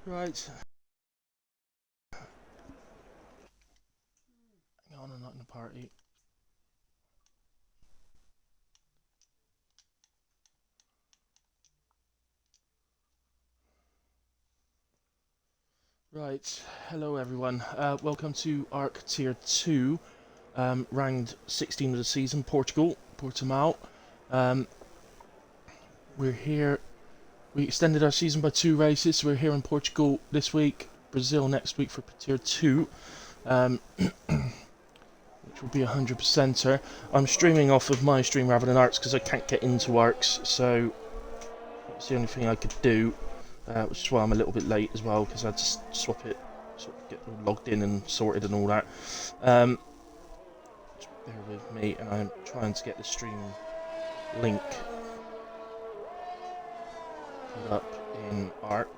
Right. Hang on, I'm not in the party. Right. Hello, everyone. Welcome to ARC-Tier2, round 16 of the season, Portimao. Um, we're here. We extended our season by 2 races. So we're here in Portugal this week, Brazil next week for Tier 2. Which will be a 100%er. I'm streaming off of my stream rather than ARC's because I can't get into ARC's, so that's the only thing I could do, which is why I'm a little bit late as well, because I had to swap it, sort of get logged in and sorted and all that. Just bear with me, and I'm trying to get the stream link put up in ARC.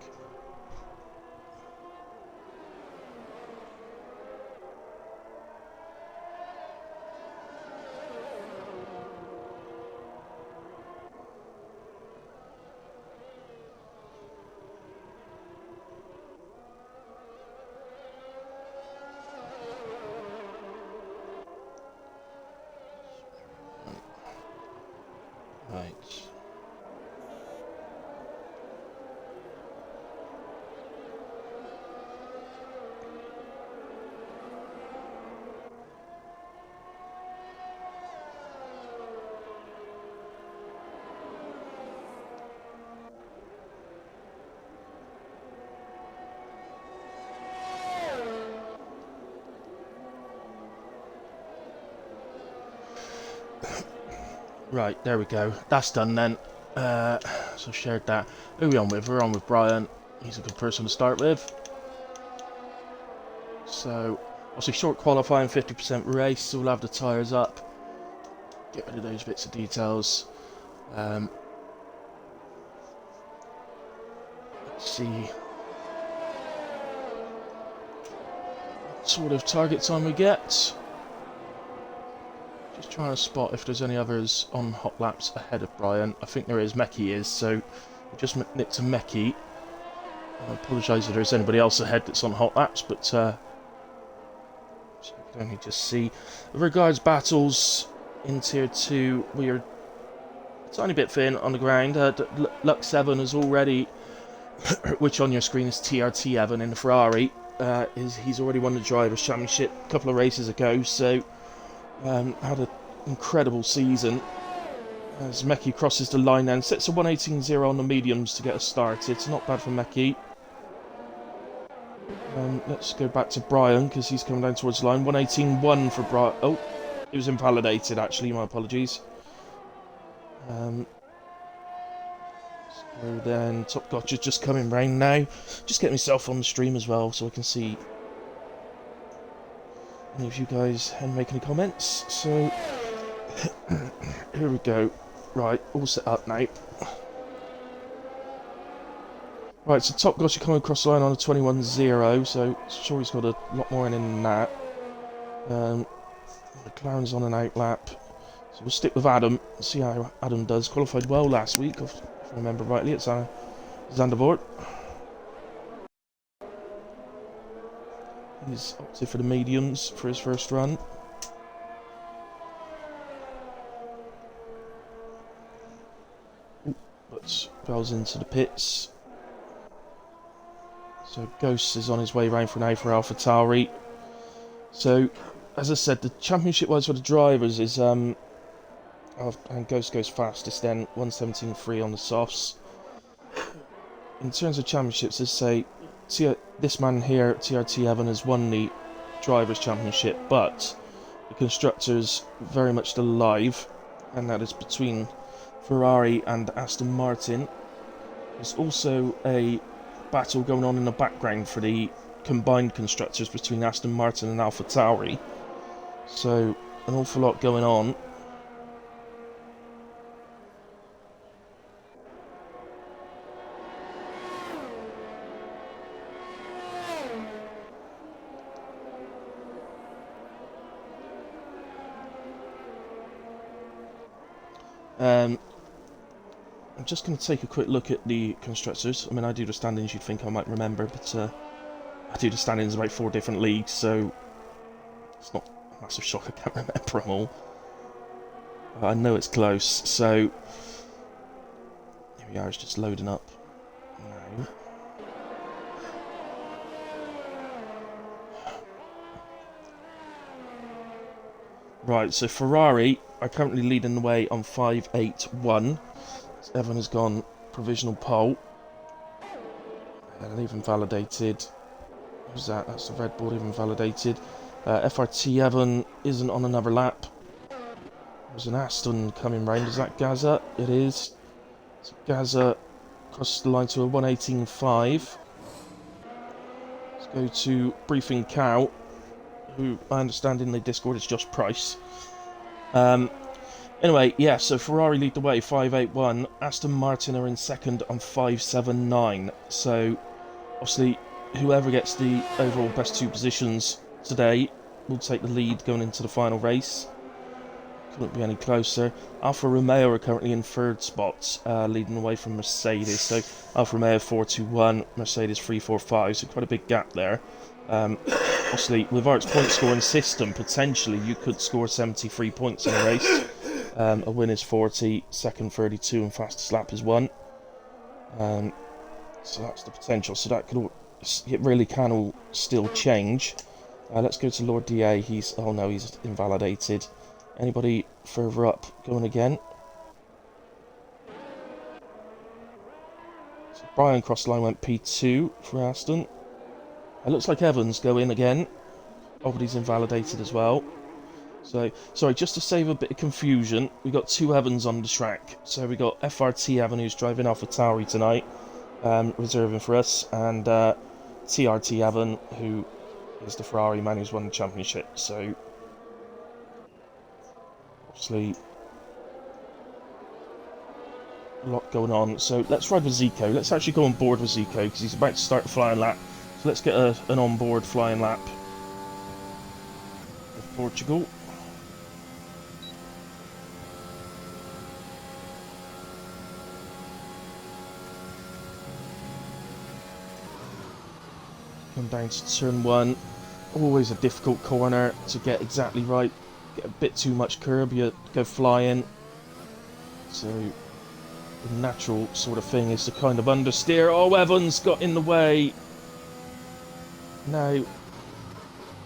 Right. Right, there we go. That's done then. So shared that. Who are we on with? We're on with Brian. He's a good person to start with. So, obviously short qualifying, 50% race, so we'll have the tyres up. Get rid of those bits of details. Let's see what sort of target time we get. Just trying to spot if there's any others on hot laps ahead of Brian. I think there is. Mekki is, so we just nicked a Mekki. I apologise if there's anybody else ahead that's on hot laps, but so we can only just see. With regards battles in Tier 2, we are a tiny bit thin on the ground. Lux 7 is already, which on your screen is TRT Evan in the Ferrari. He's already won the Drivers' Championship a couple of races ago, so had an incredible season. As Mekki crosses the line then, sets a 118.0 on the mediums to get us started. It's not bad for Mekki. Let's go back to Brian, because he's coming down towards the line. 118.1 for Brian. Oh, it was invalidated, actually. My apologies. So then, Top Gotcha's just coming round now. Just get myself on the stream as well, so I can see any of you guys and make any comments. So, here we go. Right, all set up now. Right, so Top Gotcha coming across the line on a 21.0, so sure he's got a lot more in than that. McLaren's on an outlap, so we'll stick with Adam, see how Adam does. Qualified well last week, if I remember rightly, it's Zandvoort. He's opted for the mediums for his first run. But Bell's into the pits. So Ghost is on his way round for now for AlphaTauri. So, as I said, the championship-wise for the drivers is, and Ghost goes fastest then, 117.3 on the softs. In terms of championships, let's say, this man here, TRT Evan, has won the drivers' championship, but the constructors very much still alive, and that is between Ferrari and Aston Martin. There's also a battle going on in the background for the combined constructors between Aston Martin and AlphaTauri. So, an awful lot going on. I'm just going to take a quick look at the constructors. I mean, I do the standings, you'd think I might remember, but I do the standings in about 4 different leagues, so it's not a massive shock I can't remember them all. I know it's close, so here we are, it's just loading up now. Right, so Ferrari are currently leading the way on 5-8-1. Evan has gone provisional pole. They've invalidated. Who's that? That's the Red Bull, they've invalidated. FRT Evan isn't on another lap. There's an Aston coming round. Is that Gaza? It is. So Gaza crosses the line to a 1:18.5. Let's go to Briefing Cow, who I understand in the Discord is Josh Price. Anyway, yeah, so Ferrari lead the way, 5-8-1. Aston Martin are in second on 5-7-9. So, obviously, whoever gets the overall best 2 positions today will take the lead going into the final race. Couldn't be any closer. Alfa Romeo are currently in 3rd spot, leading away from Mercedes. So, Alfa Romeo 4-2-1, Mercedes 3-4-5, so quite a big gap there. Obviously, with ARC's point scoring system, potentially you could score 73 points in a race. A win is 40, second 32, and fastest lap is 1. So that's the potential. So that could all, it really can all still change. Let's go to Lord DA. Oh no, he's invalidated. Anybody further up going again? So Brian cross the line went P2 for Aston. It looks like Evans go in again. Oh, but he's invalidated as well. So, sorry, just to save a bit of confusion, we got 2 Evans on the track. So we got FRT Evan, who's driving AlphaTauri tonight, reserving for us, and TRT Evan, who is the Ferrari man who's won the championship. So, obviously, a lot going on. So let's ride with Zico. Let's actually go on board with Zico, because he's about to start the flying lap. So let's get an on-board flying lap of Portugal. Come down to turn 1. Always a difficult corner to get exactly right. Get a bit too much curb, you go flying. So the natural sort of thing is to kind of understeer. Oh, Evans got in the way. Now,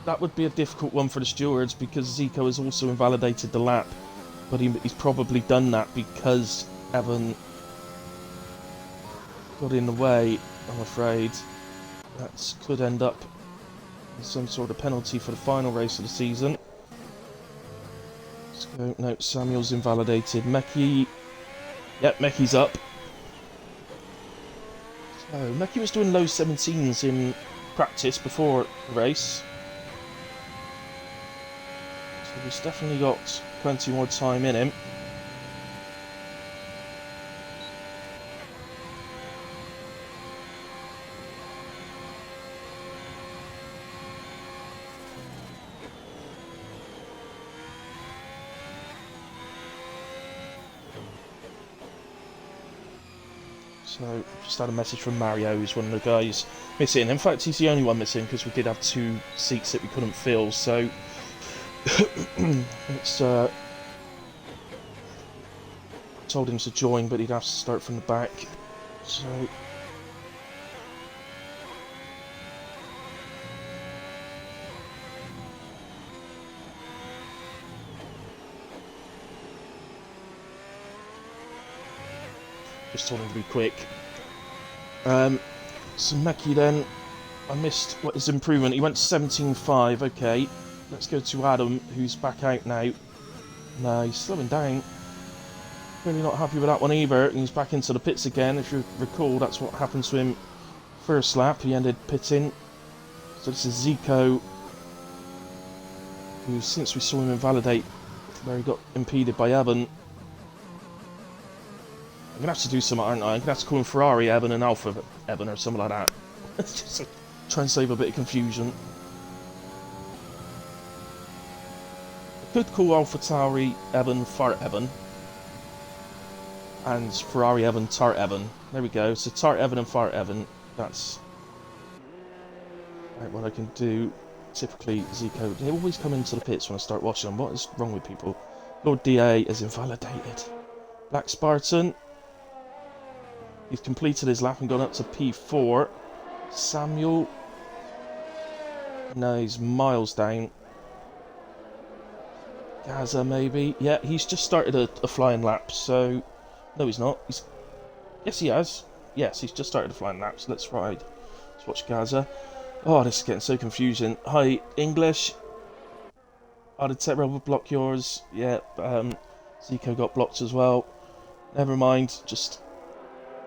that would be a difficult one for the stewards because Zico has also invalidated the lap. But he's probably done that because Evan got in the way, I'm afraid. That could end up in some sort of penalty for the final race of the season. Let's go. No, Samuel's invalidated. Meki. Yep, Meki's up. So, Meki was doing low 17s in practice before the race. So he's definitely got plenty more time in him. So, just had a message from Mario, who's one of the guys missing. In fact, he's the only one missing because we did have 2 seats that we couldn't fill. So, it's told him to join, but he'd have to start from the back. So, just told him to be quick. So Meki then, I missed what his improvement. He went to 17.5. Okay, let's go to Adam, who's back out now. No, he's slowing down. Really not happy with that one either. And he's back into the pits again. If you recall, that's what happened to him first lap. He ended pitting. So this is Zico, who since we saw him invalidate, where he got impeded by Evan. I'm going to have to do something, aren't I? I'm going to have to call him Ferrari Evan and Alpha Evan or something like that. Just to try and save a bit of confusion. I could call AlphaTauri Evan Fart Evan. and Ferrari Evan, Tart Evan. There we go. So Tart Evan and Fart Evan. That's right, what I can do. Typically, Zico, they always come into the pits when I start watching them. What is wrong with people? Lord DA is invalidated. Black Spartan. He's completed his lap and gone up to P4. Samuel. No, he's miles down. Gaza, maybe. Yeah, he's just started a flying lap, so... No, he's not. Yes, he has. Yes, he's just started a flying lap, so let's ride. Let's watch Gaza. Oh, this is getting so confusing. Hi, English. Oh, did Tech Rebel block yours? Yeah, Zico got blocked as well. Never mind, just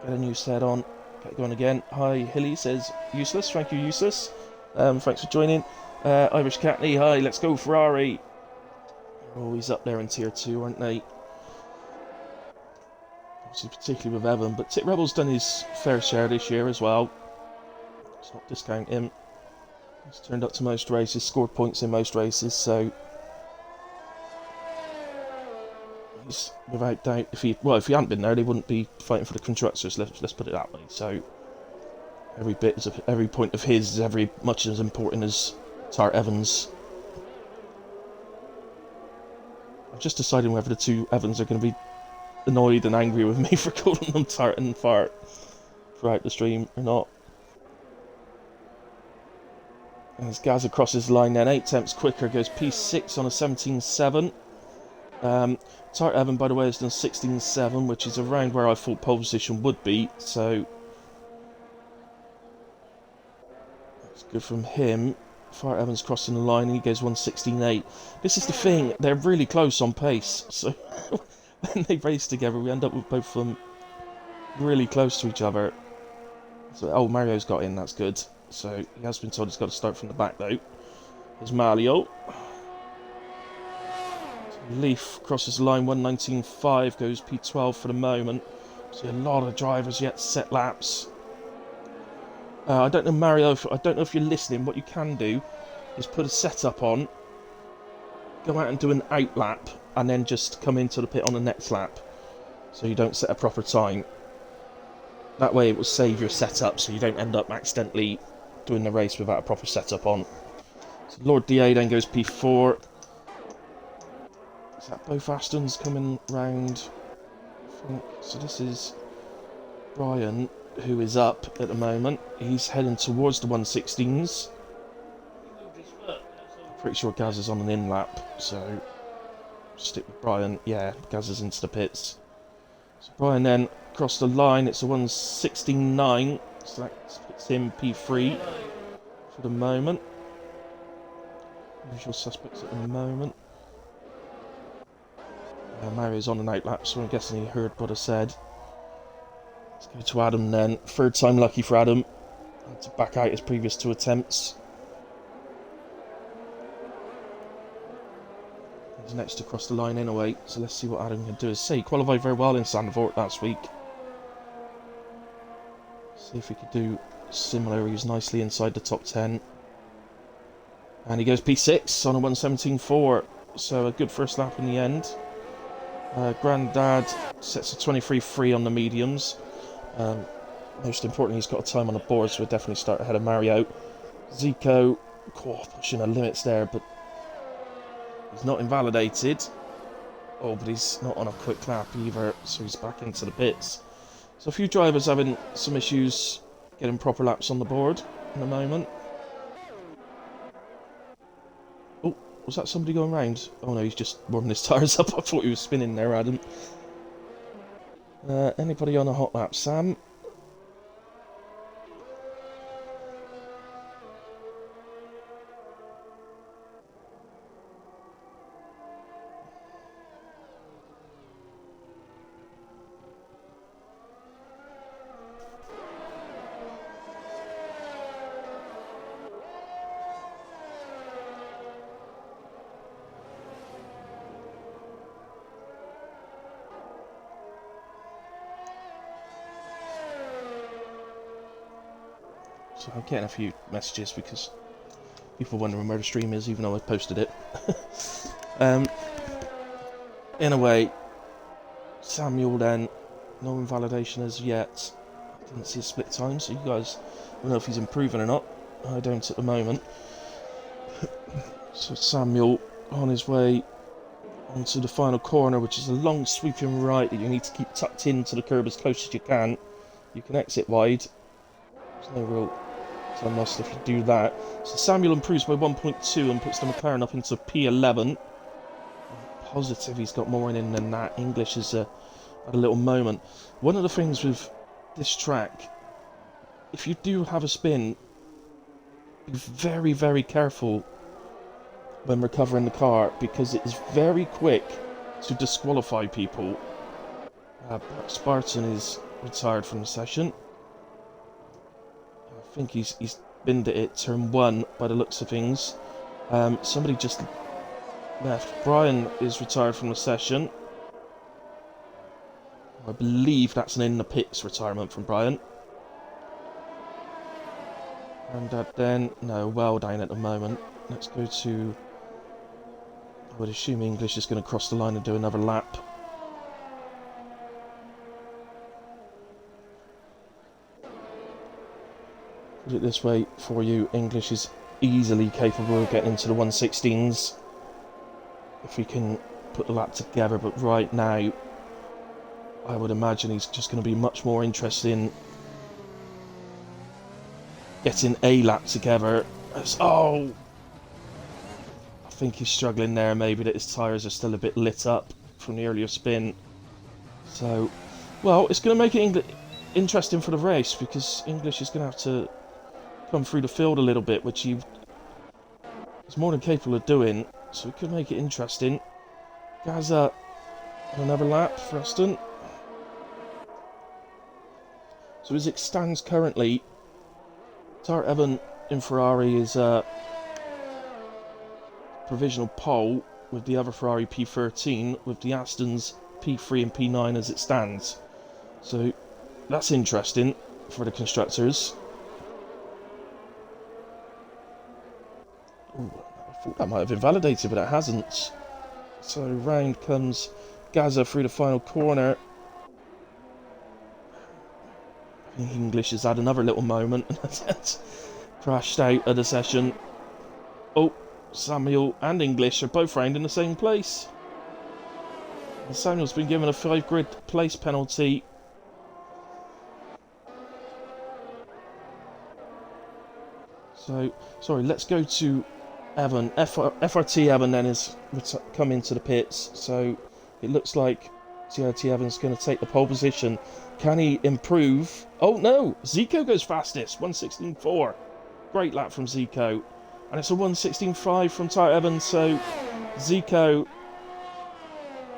get a new set on. Get going again. Hi, Hilly says, useless. Thank you, useless. Thanks for joining. Irish Catney, hi, let's go Ferrari. They're always up there in tier 2, aren't they? Obviously, particularly with Evan, but Tit Rebel's done his fair share this year as well. Let's not discount him. He's turned up to most races, scored points in most races, so he's without doubt. If he hadn't been there, they wouldn't be fighting for the constructors. Let's put it that way. So every point of his is every much as important as Tart Evans. I'm just deciding whether the two Evans are going to be annoyed and angry with me for calling them Tart and Fart throughout the stream or not. And as Gaza crosses the line then, 8 tenths quicker, goes P6 on a 17.7. Tart Evan, by the way, has done 16.7, which is around where I thought pole position would be, so that's good from him. Fart Evans crossing the line, and he goes 1:16.8. This is the thing, they're really close on pace, so when they race together, we end up with both of them really close to each other. So, oh, Mario's got in, that's good. So he has been told he's got to start from the back though. Here's Mario. So Leaf crosses the line, 1:19.5, goes P12 for the moment. See a lot of drivers yet to set laps. I don't know, Mario, I don't know if you're listening. What you can do is put a setup on, go out and do an out lap, and then just come into the pit on the next lap. So you don't set a proper time. That way it will save your setup so you don't end up accidentally doing the race without a proper setup on. So Lord DA then goes P4. Is that both Astons coming round? I think. So this is Brian, who is up at the moment. He's heading towards the 1:16s. I'm pretty sure Gaz is on an in lap, so stick with Brian. Yeah, Gaz is into the pits. So Brian then crossed the line. It's a 1:16.9. So that puts him P3 for the moment. Usual suspects at the moment. Mario's on an out lap, so I'm guessing he heard what I said. Let's go to Adam then. Third time lucky for Adam. Had to back out his previous 2 attempts. He's next to cross the line anyway, so let's see what Adam can do. As say, he qualified very well in Sandford last week. See if he could do similar. He was nicely inside the top 10. And he goes P6 on a 1:17.4. So a good first lap in the end. Grandad sets a 23.3 on the mediums. Most importantly, he's got a time on the board, so we'll definitely start ahead of Mario. Zico, pushing the limits there, but he's not invalidated. Oh, but he's not on a quick lap either, so he's back into the pits. So a few drivers having some issues getting proper laps on the board in the moment. Oh, was that somebody going round? Oh no, he's just warming his tyres up. I thought he was spinning there, Adam. Anybody on a hot lap? Sam? So I'm getting a few messages because people wondering where the stream is, even though I posted it. In a way, Samuel then No invalidation as yet. I didn't see a split time, so you guys don't know if he's improving or not. I don't at the moment. So Samuel on his way onto the final corner, which is a long sweeping right that you need to keep tucked into the curb as close as you can. You can exit wide. There's no real time lost if you do that. So Samuel improves by 1.2 and puts the McLaren up into P11. I'm positive he's got more in him than that. English is at a little moment. One of the things with this track, if you do have a spin, be very, very careful when recovering the car, because it is very quick to disqualify people. Spartan is retired from the session. I think he's binned it at turn 1 by the looks of things. Somebody just left. Brian is retired from the session. I believe that's an in the pits retirement from Brian. And then, no, well down at the moment. Let's go to, I would assume English is going to cross the line and do another lap. Put it this way for you, English is easily capable of getting into the 116s if we can put the lap together, but right now I would imagine he's just going to be much more interested in getting a lap together. Oh! I think he's struggling there, maybe that his tyres are still a bit lit up from the earlier spin. So, well, it's going to make it interesting for the race, because English is going to have to come through the field a little bit, which he's more than capable of doing, so it could make it interesting. Gaza on another lap for Aston. So as it stands currently, Tart Evan in Ferrari is provisional pole with the other Ferrari P13, with the Astons P3 and P9 as it stands. So that's interesting for the constructors. Ooh, I thought that might have invalidated, but it hasn't. So round comes Gaza through the final corner. I think English has had another little moment and crashed out of the session. Oh, Samuel and English are both round in the same place. And Samuel's been given a 5 grid place penalty. So, sorry, let's go to Evan. FRT Evan then has come into the pits. So it looks like TRT Evan's going to take the pole position. Can he improve? Oh no! Zico goes fastest, 1:16.4. Great lap from Zico. And it's a 1:16.5 from Tart Evan, so Zico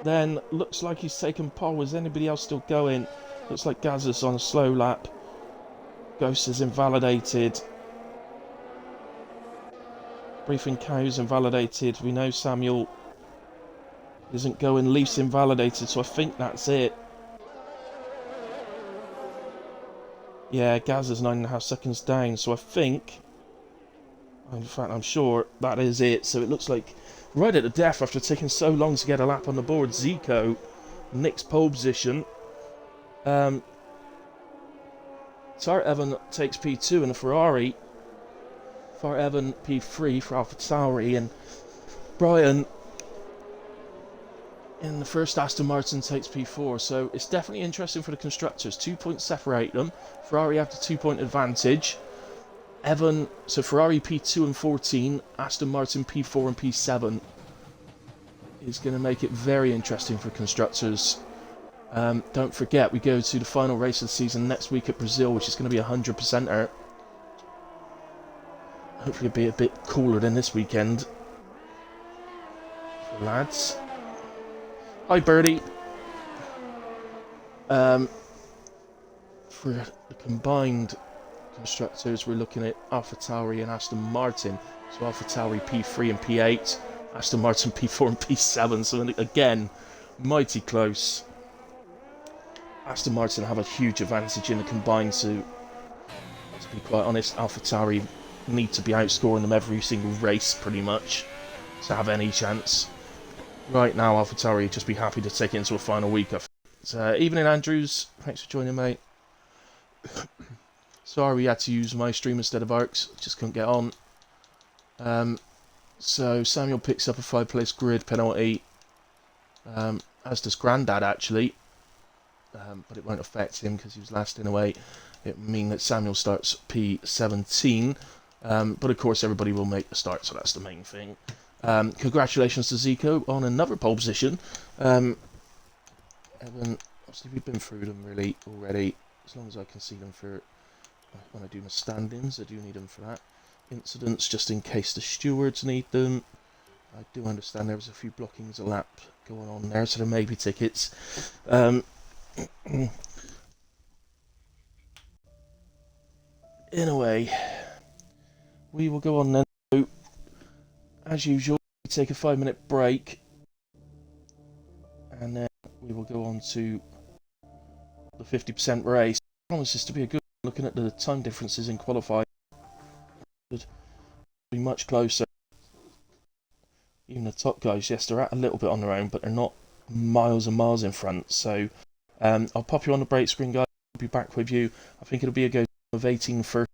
then looks like he's taken pole. Is anybody else still going? Looks like Gazza's on a slow lap. Ghost is invalidated. Briefing Cow's invalidated. We know Samuel isn't going. Leaf's invalidated, so I think that's it. Yeah, Gazza's 9.5 seconds down, so I think, in fact I'm sure, that is it. So it looks like right at the death, after taking so long to get a lap on the board, Zico nicks pole position. Tart Evan takes P2 in a Ferrari. Tart Evan P3 for AlphaTauri, and Brian in the first Aston Martin takes P4, so it's definitely interesting for the constructors. 2 points separate them. Ferrari have the 2-point advantage. Evan, so Ferrari P2 and 14, Aston Martin P4 and P7 is going to make it very interesting for constructors. Don't forget, we go to the final race of the season next week at Brazil, which is going to be a 100%er. Hopefully it'll be a bit cooler than this weekend for lads. Hi, Birdie. For the combined constructors, we're looking at AlphaTauri and Aston Martin. So AlphaTauri P3 and P8, Aston Martin P4 and P7. So again, mighty close. Aston Martin have a huge advantage in the combined, so to be quite honest, AlphaTauri need to be outscoring them every single race pretty much to have any chance. Right now, AlphaTauri just be happy to take it into a final week, So, evening, Andrews. Thanks for joining, mate. Sorry we had to use my stream instead of ARC's. Just couldn't get on. So, Samuel picks up a 5-place grid penalty. As does Grandad, actually. But it won't affect him because he was last in away. It will mean that Samuel starts P17. But of course, everybody will make the start, so that's the main thing. Congratulations to Zico on another pole position. Evan, obviously, we've been through them really already. As long as I can see them for when I do my stand-ins, I do need them for that. Incidents, just in case the stewards need them. I do understand there was a few blockings a lap going on there, so there may be tickets. In a way, we will go on then. So, as usual, we take a 5-minute break, and then we will go on to the 50% race. It promises to be a good one, looking at the time differences in qualifying. Should be much closer. Even the top guys, yes, they're at a little bit on their own, but they're not miles and miles in front. So I'll pop you on the break screen, guys. I'll be back with you. I think it'll be a go of 18 for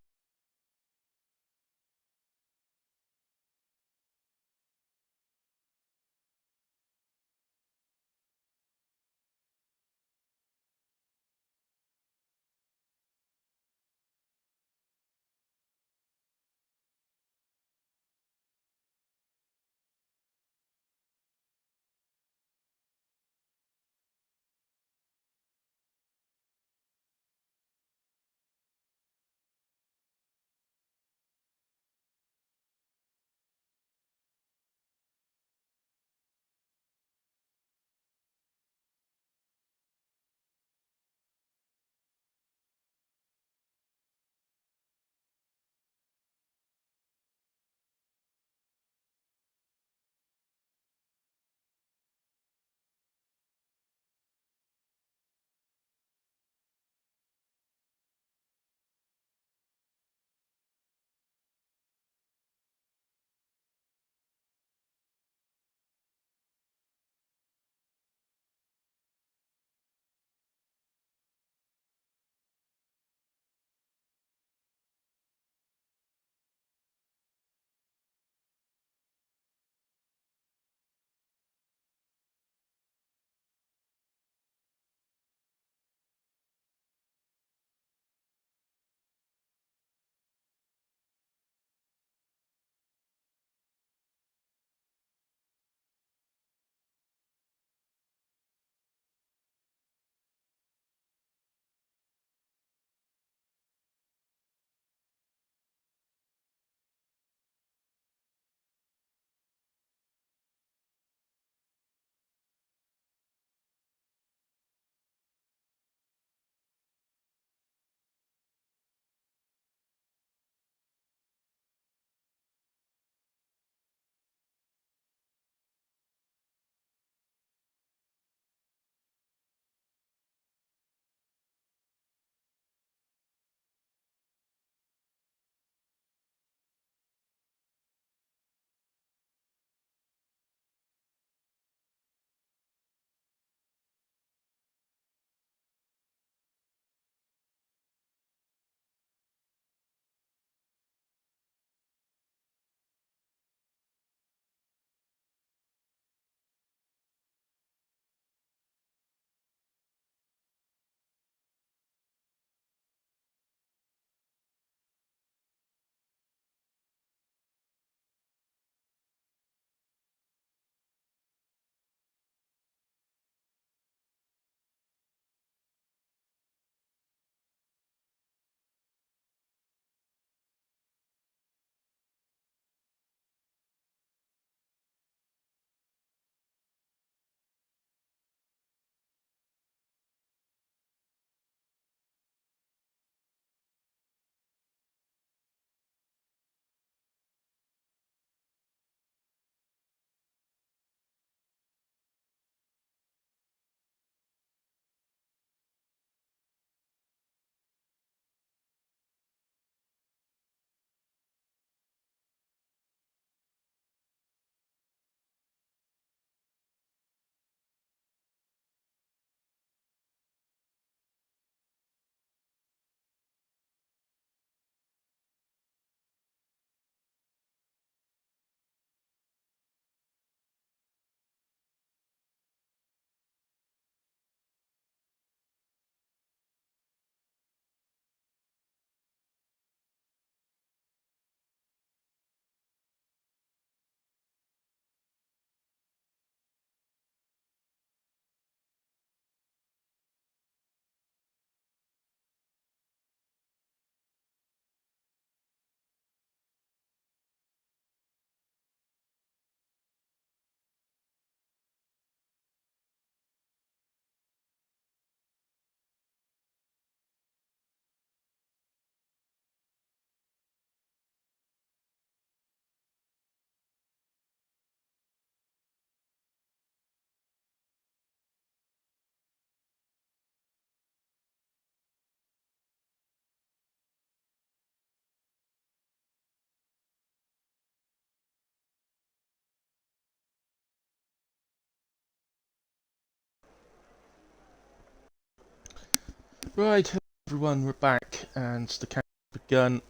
Right, hello everyone, we're back, and the count begun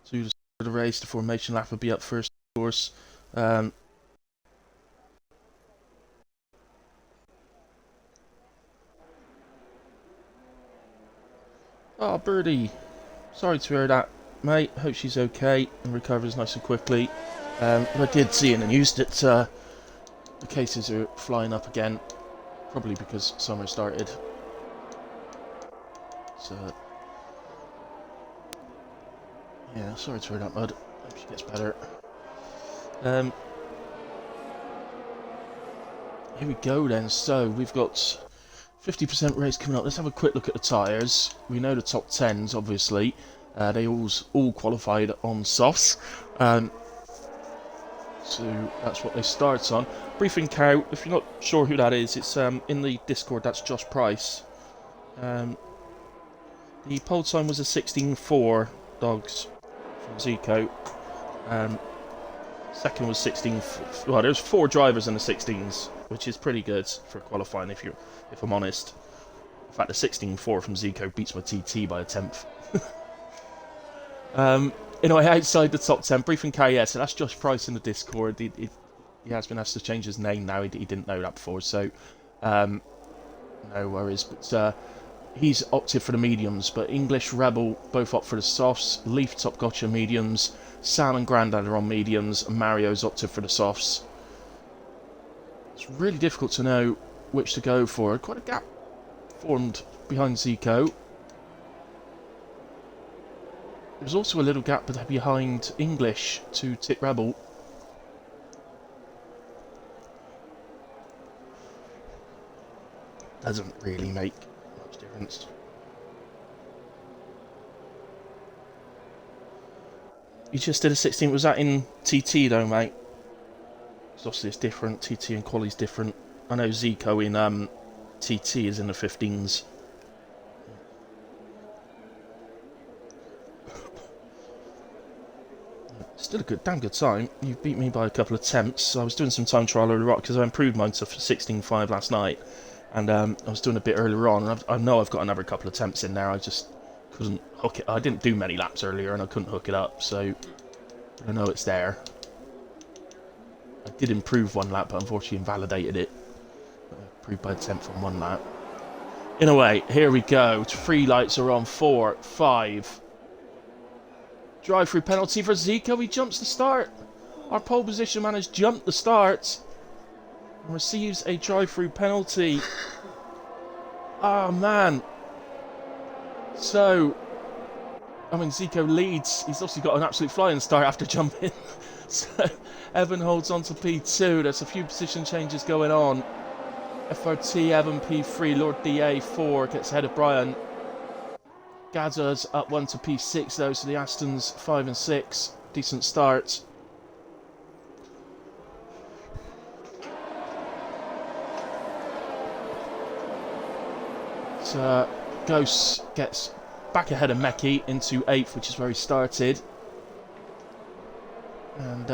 to the start of the race. The formation lap will be up first, of course. Oh, Birdie, sorry to hear that, mate. Hope she's okay and recovers nice and quickly. But I did see in the news that the cases are flying up again, probably because summer started. So, yeah, sorry to hear that, Mud. Hope she gets better. Here we go then. So, we've got 50% race coming up. Let's have a quick look at the tyres. We know the top 10s, obviously. They all qualified on softs. So that's what they start on. Briefing cow, if you're not sure who that is, it's in the Discord, that's Josh Price. The pole time was a 16.4, dogs, from Zico. Second was 16. Well, there's 4 drivers in the 16s, which is pretty good for qualifying. If I'm honest. In fact, the 16.4 from Zico beats my TT by a 10th. Anyway, outside the top 10, briefing car, yeah, so that's Josh Price in the Discord. He has been asked to change his name now. He didn't know that before, so no worries. But he's opted for the mediums. But English Rebel both opt for the softs. Leaf Top Gotcha mediums. Sam and Grandad are on mediums, and Mario's opted for the softs. It's really difficult to know which to go for. Quite a gap formed behind Zico. There's also a little gap behind English to Tit Rebel. Doesn't really make much difference. You just did a 16. Was that in TT though, mate? Because obviously it's different. TT and quali's different. I know Zico in TT is in the 15s. Still a damn good time. You've beat me by a couple of attempts. I was doing some time trial earlier on because I improved mine to 16.5 last night, and I was doing a bit earlier on. And I know I've got another couple of attempts in there. I just couldn't hook it. I didn't do many laps earlier, and I couldn't hook it up. So I know it's there. I did improve one lap, but unfortunately invalidated it. Improved by a 10th on one lap. In a way, here we go. 3 lights are on. 4, 5. Drive-through penalty for Zico. He jumps the start. Our pole position man has jumped the start and receives a drive-through penalty. Ah, man. So, I mean, Zico leads. He's obviously got an absolute flying start after jumping. So, Evan holds on to P2. There's a few position changes going on. FRT, Evan P3, Lord DA 4 gets ahead of Brian. Gazza's up 1 to P6 though, so the Astons 5 and 6. Decent start. So, Ghost gets back ahead of Meki into 8th, which is where he started. And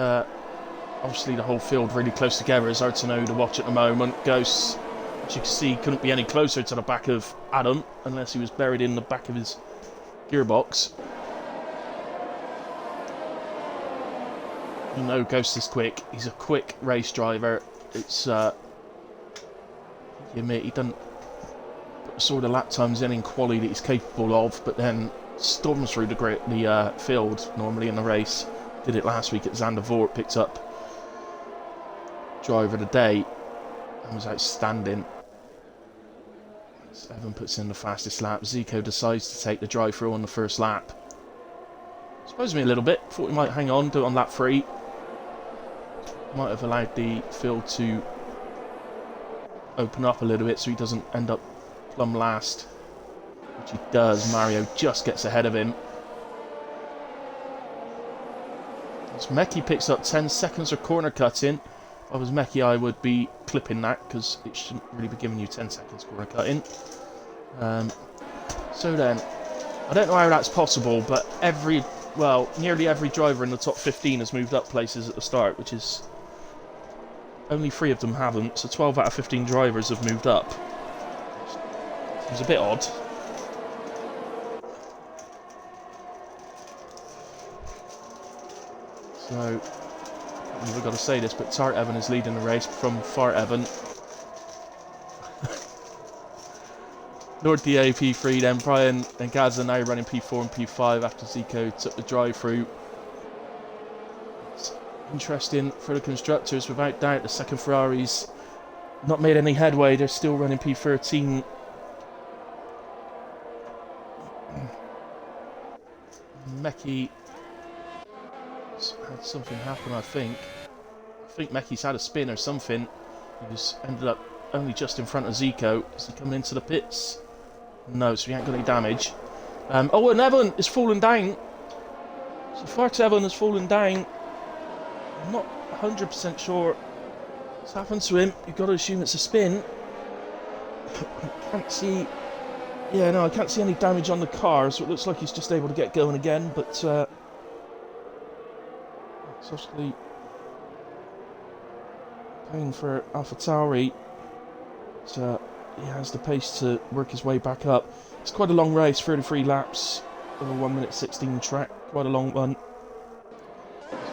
obviously the whole field really close together. It's hard to know who to watch at the moment. Ghost, as you can see, couldn't be any closer to the back of Adam unless he was buried in the back of his gearbox. You know Ghost is quick. He's a quick race driver. It's you admit he doesn't put the sort of lap times in quality that he's capable of, but then storms through the field normally in the race. Did it last week at Zandvoort, picked up driver of the day and was outstanding. Evan puts in the fastest lap. Zico decides to take the drive-through on the first lap. Surprised me a little bit. Thought he might hang on, do it on lap 3. Might have allowed the field to open up a little bit so he doesn't end up plumb last. Which he does. Mario just gets ahead of him. As Meki picks up 10 seconds of corner cutting. If I was Meki, I would be clipping that because it shouldn't really be giving you 10 seconds corner cutting. So then, I don't know how that's possible, but nearly every driver in the top 15 has moved up places at the start, which is only 3 of them haven't. So 12 out of 15 drivers have moved up. Seems a bit odd. So, I've got to say this, but Tart Evan is leading the race from Fart Evan. Lord DA P3, then Brian and Gaza now running P4 and P5 after Zico took the drive through. It's interesting for the constructors, without doubt. The second Ferrari's not made any headway, they're still running P13. Mecki had something happen, I think. I think Mecki's had a spin or something. He was ended up only just in front of Zico. Is he coming into the pits? No, so he ain't got any damage. Oh, and Evan is falling down. So Fart Evan has fallen down. I'm not 100% sure what's happened to him. You've got to assume it's a spin. I can't see... Yeah, no, I can't see any damage on the car, so it looks like he's just able to get going again, but... it's obviously... pain for AlphaTauri. So... he has the pace to work his way back up. It's quite a long race, 33 laps over 1 minute 16 track, quite a long one.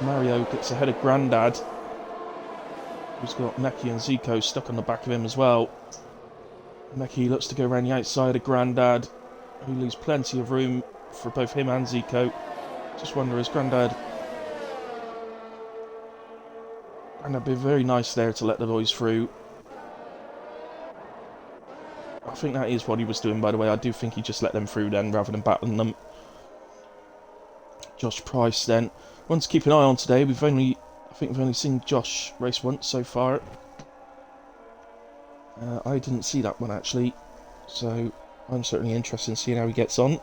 Mario gets ahead of Grandad, who's got Mecki and Zico stuck on the back of him as well. Mecki looks to go around the outside of Grandad, who leaves plenty of room for both him and Zico. Just wonder, is Grandad be very nice there to let the boys through. I think that is what he was doing, by the way. I do think he just let them through then, rather than battling them. Josh Price then. One to keep an eye on today. I think we've only seen Josh race once so far. I didn't see that one, actually. So, I'm certainly interested in seeing how he gets on.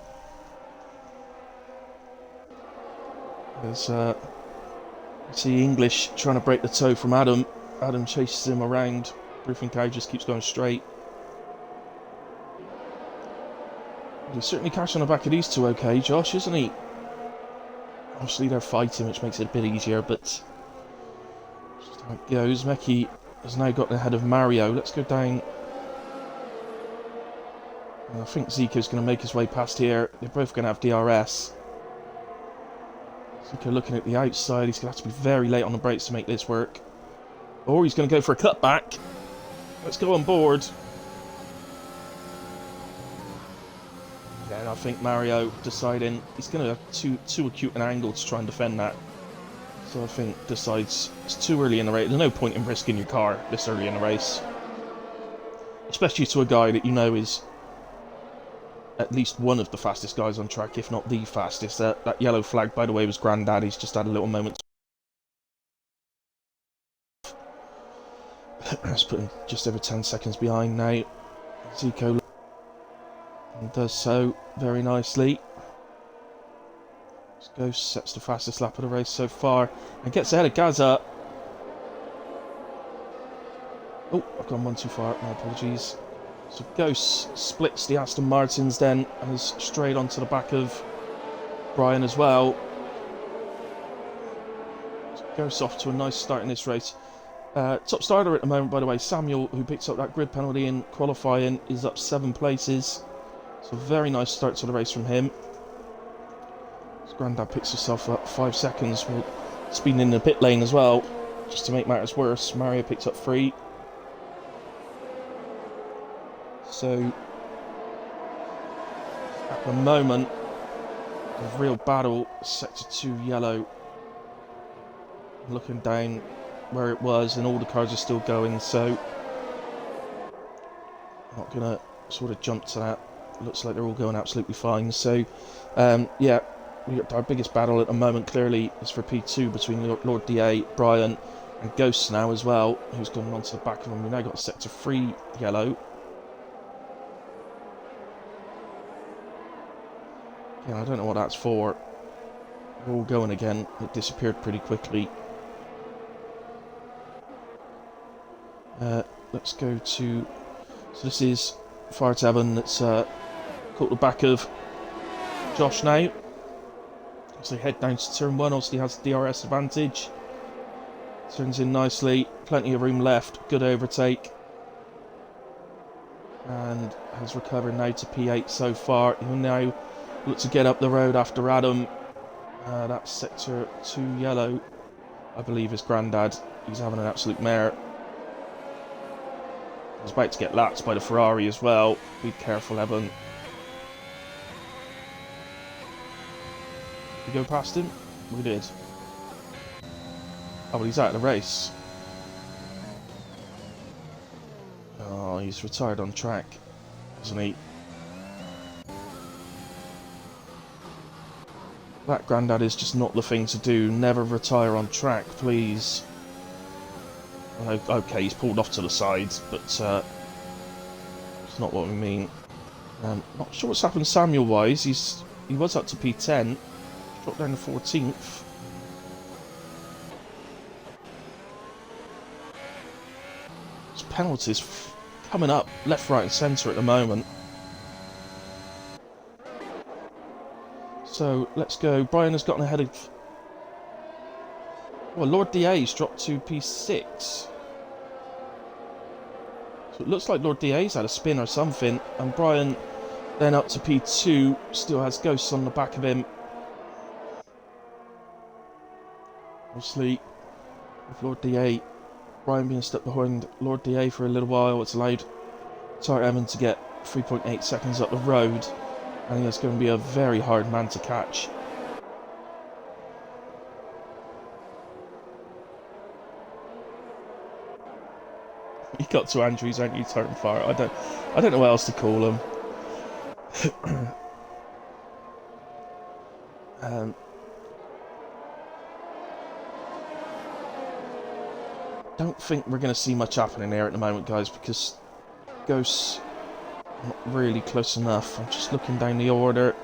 There's, see English trying to break the toe from Adam. Adam chases him around. Briefing cow just keeps going straight. He's certainly catching on the back of these two okay, Josh, isn't he? Obviously they're fighting, which makes it a bit easier, but... just how it goes. Mecki has now got ahead of Mario. Let's go down... I think Zico's going to make his way past here. They're both going to have DRS. Zico looking at the outside. He's going to have to be very late on the brakes to make this work. Or he's going to go for a cutback. Let's go on board. Yeah, and I think Mario deciding he's going to have too acute an angle to try and defend that. So I think decides it's too early in the race. There's no point in risking your car this early in the race. Especially to a guy that you know is at least one of the fastest guys on track, if not the fastest. That yellow flag, by the way, was Granddaddy's. Just had a little moment. Let's put him just over 10 seconds behind now. Zico does so very nicely. Ghost sets the fastest lap of the race so far and gets ahead of Gaza. Oh, I've gone one too far, my apologies. So Ghost splits the Aston Martins then and is straight onto the back of Brian as well. So Ghost off to a nice start in this race. Top starter at the moment, by the way, Samuel, who picked up that grid penalty in qualifying, is up 7 places. So very nice start to the race from him. His Grandad picks himself up 5 seconds, while speeding in the pit lane as well, just to make matters worse. Mario picks up 3. So at the moment, a real battle. Sector 2 yellow. Looking down where it was, and all the cars are still going, so I'm not gonna sort of jump to that. Looks like they're all going absolutely fine. So yeah, our biggest battle at the moment clearly is for P2 between Lord DA, Brian and Ghost now as well, who's gone onto the back of him. We've now got sector 3 yellow. Yeah, I don't know what that's for. They're all going again. It disappeared pretty quickly. Let's go to... So this is Fart Evan that's caught the back of Josh now. As they head down to turn 1, obviously has DRS advantage. Turns in nicely, plenty of room left, good overtake. And has recovered now to P8 so far. He'll now look to get up the road after Adam. That's sector 2 yellow. I believe his granddad. He's having an absolute mare. He's about to get lapped by the Ferrari as well. Be careful, Evan. Did we go past him? We did. Oh, well, he's out of the race. Oh, he's retired on track, isn't he? That granddad is just not the thing to do. Never retire on track, please. Okay, he's pulled off to the side, but it's not what we mean. Not sure what's happened Samuel-wise. He was up to P10, dropped down to 14th. There's penalties coming up left, right, and centre at the moment. So let's go. Brian has gotten ahead of. Well, Lord DA's dropped to P6. So it looks like Lord DA's had a spin or something. And Brian then up to P2. Still has ghosts on the back of him. Obviously, with Lord DA, Brian being stuck behind Lord DA for a little while, it's allowed Tyre Evan to get 3.8 seconds up the road. I think that's going to be a very hard man to catch. You got to Andrews, aren't you, turn fire? I don't know what else to call him. Don't think we're going to see much happening here at the moment, guys, because Ghosts not really close enough. I'm just looking down the order.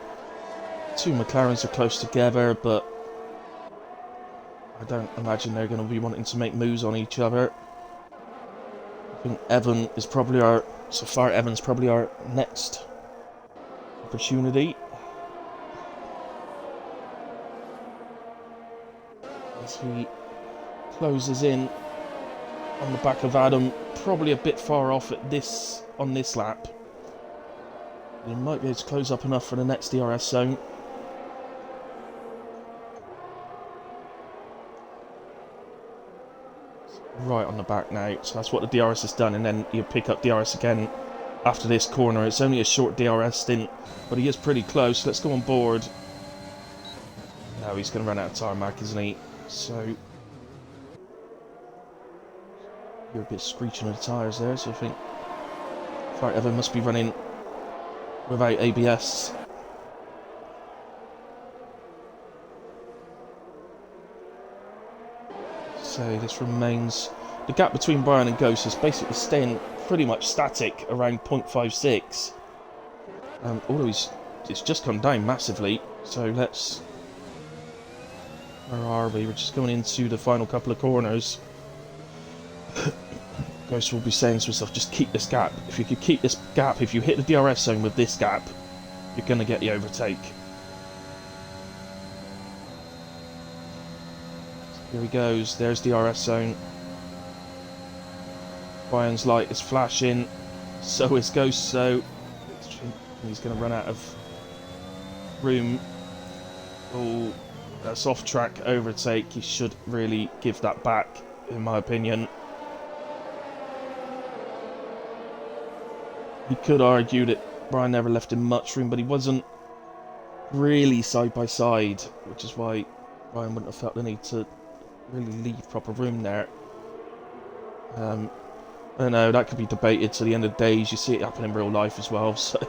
Two McLarens are close together, but I don't imagine they're going to be wanting to make moves on each other. I think Evan is probably so far Evan's probably our next opportunity. As he closes in on the back of Adam, probably a bit far off at on this lap. He might be able to close up enough for the next DRS zone. Right on the back now, so that's what the DRS has done, and then you pick up DRS again after this corner. It's only a short DRS stint, but he is pretty close. Let's go on board. Now he's going to run out of tarmac, isn't he? So you're a bit screeching of the tyres there, so I think Fire Evan must be running without ABS. So this remains. The gap between Brian and Ghost is basically staying pretty much static around 0.56. Although it's just come down massively. So let's. Where are we? We're just going into the final couple of corners. Ghost will be saying to himself, just keep this gap. If you could keep this gap, if you hit the DRS zone with this gap, you're going to get the overtake. So here he goes. There's the DRS zone. Brian's light is flashing. So is Ghost. So he's going to run out of room. Oh, that's off track overtake. He should really give that back, in my opinion. You could argue that Brian never left him much room, but he wasn't really side by side, which is why Brian wouldn't have felt the need to really leave proper room there. I don't know, that could be debated to the end of days. You see it happen in real life as well, so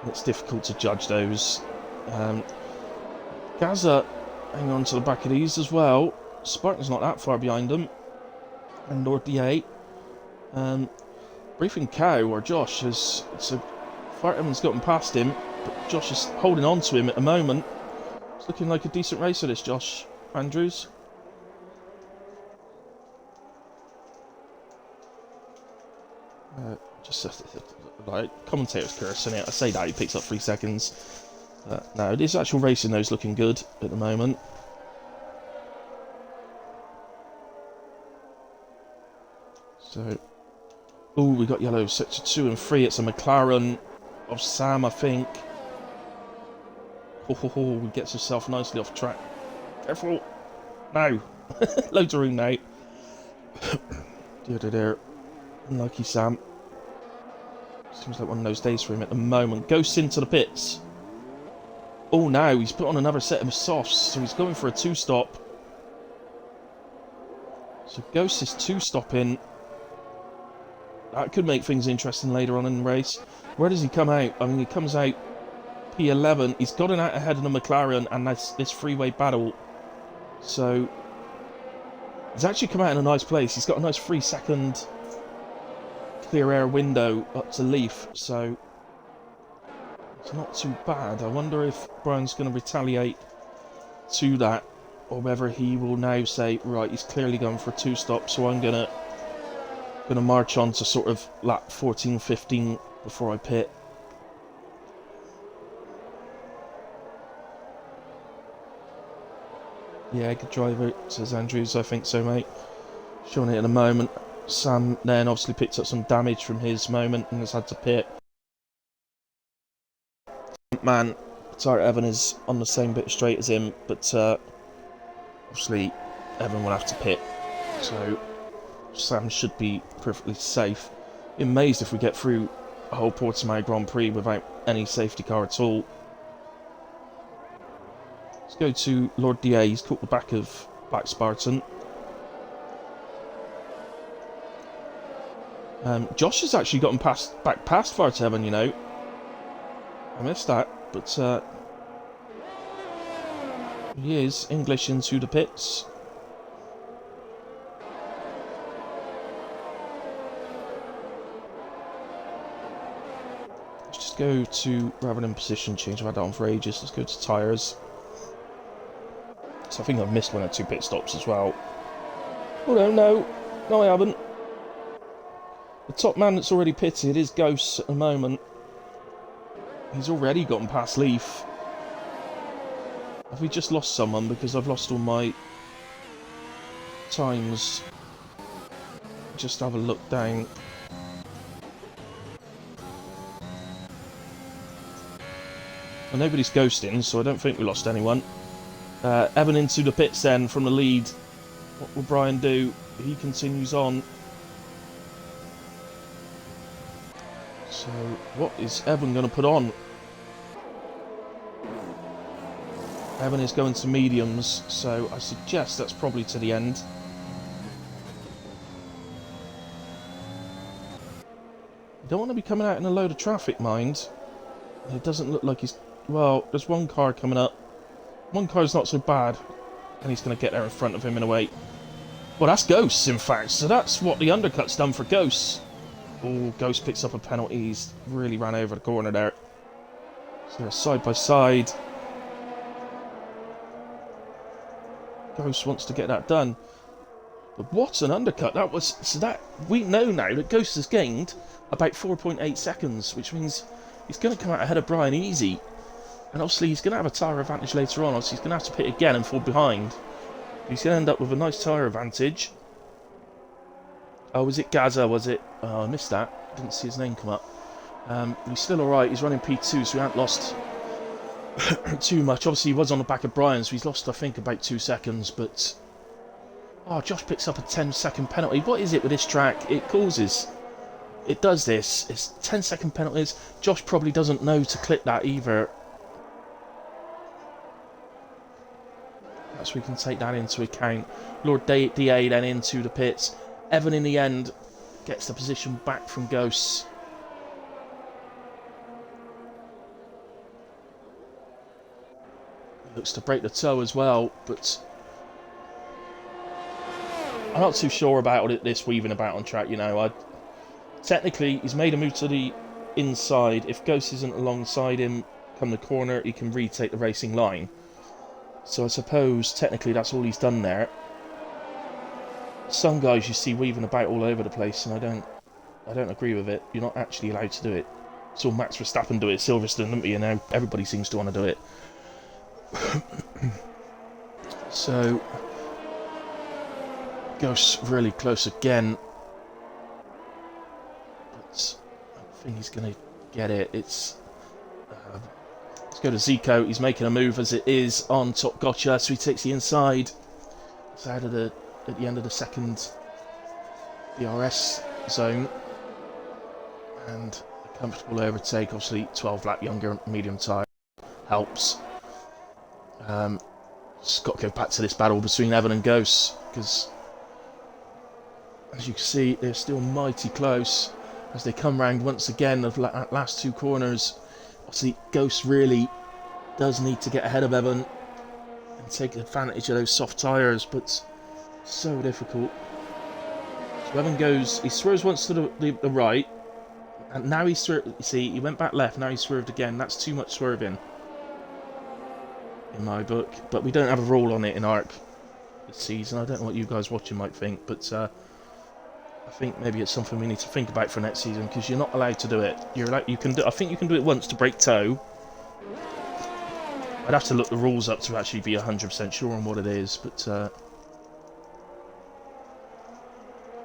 it's difficult to judge those. Gaza hang on to the back of these as well. Spartan's not that far behind them. And Lord DA. Briefing Cow, or Josh, Fire Evan's gotten past him, but Josh is holding on to him at the moment. It's looking like a decent racer, this Josh Andrews. Like, commentator's cursing it. I say that, he picks up 3 seconds. No, this actual racing though is looking good at the moment. So, oh, we got yellow sector 2 and 3. It's a McLaren of Sam, I think. He gets himself nicely off track. Careful! Now, Loads of room now. Dear. Unlucky Sam. Seems like one of those days for him at the moment. Ghosts into the pits. Oh, now he's put on another set of softs, so he's going for a two-stop. So Ghost is two-stopping. That could make things interesting later on in the race. Where does he come out? I mean, he comes out P11. He's gotten out ahead of the McLaren and this freeway battle. So he's actually come out in a nice place. He's got a nice 3-second clear air window up to Leaf, so it's not too bad. I wonder if Brian's going to retaliate to that, or whether he will now say, right, he's clearly going for a two-stop, so I'm gonna march on to sort of lap 14, 15 before I pit. Yeah, good driver, says Andrews. I think so, mate. Showing it in a moment. Sam then obviously picked up some damage from his moment and has had to pit. Man, Tyre Evan is on the same bit straight as him, but obviously Evan will have to pit. So Sam should be perfectly safe. Amazed if we get through a whole Portimao Grand Prix without any safety car at all. Let's go to Lord DA. He's caught the back of Black Spartan. Josh has actually gotten back past Varteven, you know. I missed that, but he is English into the pits. Let's just go to, rather than position change, I've had that on for ages, let's go to tyres. So I think I've missed 1 or 2 pit stops as well. Oh no I haven't. The top man that's already pitted is Ghost at the moment. He's already gotten past Leaf. Have we just lost someone? Because I've lost all my times. Just have a look down. Well, nobody's ghosting, so I don't think we lost anyone. Evan into the pits then from the lead. What will Brian do? He continues on. So, what is Evan going to put on? Evan is going to mediums, so I suggest that's probably to the end. You don't want to be coming out in a load of traffic, mind. It doesn't look like he's... Well, there's one car coming up. One car's not so bad, and he's going to get there in front of him in a way. Well, that's Ghosts, in fact, so that's what the undercut's done for Ghosts. Oh, Ghost picks up a penalty. He's really ran over the corner there. So they're side by side. Ghost wants to get that done. But what an undercut. That was... So that... We know now that Ghost has gained about 4.8 seconds, which means he's going to come out ahead of Brian easy. And obviously he's going to have a tyre advantage later on. Obviously he's going to have to pit again and fall behind. He's going to end up with a nice tyre advantage. Oh, was it Gaza, was it? Oh, I missed that. Didn't see his name come up. He's still alright. He's running P2, so he hasn't lost too much. Obviously, he was on the back of Brian, so he's lost, I think, about 2 seconds. But... Oh, Josh picks up a 10-second penalty. What is it with this track? It causes... It does this. It's 10-second penalties. Josh probably doesn't know to click that either. Perhaps we can take that into account. Lord DA then into the pits. Evan, in the end, gets the position back from Ghosts. Looks to break the toe as well, but I'm not too sure about it, this weaving about on track, you know. Technically, he's made a move to the inside. If Ghost isn't alongside him, come the corner, he can retake the racing line. So I suppose, technically, that's all he's done there. Some guys you see weaving about all over the place, and I don't agree with it. You're not actually allowed to do it. Saw Max Verstappen do it at Silverstone, didn't we? And now everybody seems to want to do it. So, Ghost's really close again. But I don't think he's going to get it. Let's go to Zico. He's making a move as it is on top Gotcha, so he takes the inside. It's out of at the end of the second DRS zone, and a comfortable overtake. Obviously 12 lap younger medium tyre helps. Just got to go back to this battle between Evan and Ghost, because as you can see they're still mighty close as they come round once again of that last two corners. Obviously Ghost really does need to get ahead of Evan and take advantage of those soft tyres, but so difficult. So Evan goes, he swerves once to the right, and now he swerved. You see, he went back left, now he swerved again. That's too much swerving in my book, but we don't have a rule on it in ARC this season. I don't know what you guys watching might think, but I think maybe it's something we need to think about for next season, because you're not allowed to do it. I think you can do it once to break toe. I'd have to look the rules up to actually be 100% sure on what it is, but for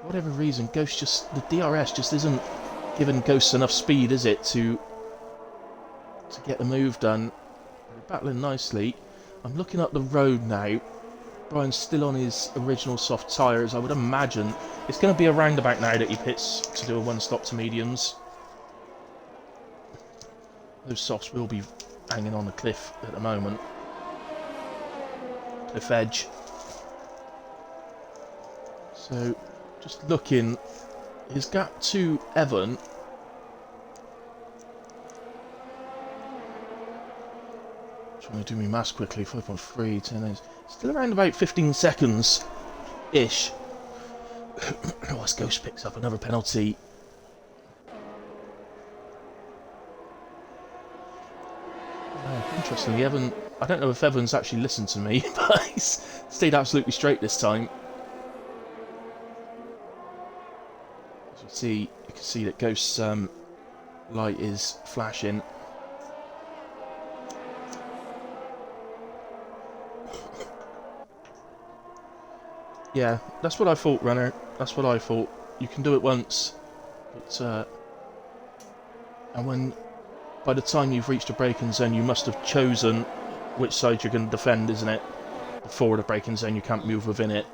whatever reason, Ghost the DRS just isn't giving Ghost enough speed, is it, to get the move done. They're battling nicely. I'm looking up the road now. Brian's still on his original soft tyres. I would imagine it's going to be a roundabout now that he pits to do a one-stop to mediums. Those softs will be hanging on the cliff at the moment. Cliff edge. So, just looking, his gap to Evan. Trying to do my maths quickly. 5.3, 10 days. Still around about 15 seconds ish. As Ghost picks up another penalty. Interestingly, Evan, I don't know if Evan's actually listened to me, but he's stayed absolutely straight this time. As you can see that Ghost's light is flashing. Yeah, that's what I thought, Runner. That's what I thought. You can do it once, but and by the time you've reached the braking zone, you must have chosen which side you're going to defend, isn't it? Before the braking zone, you can't move within it.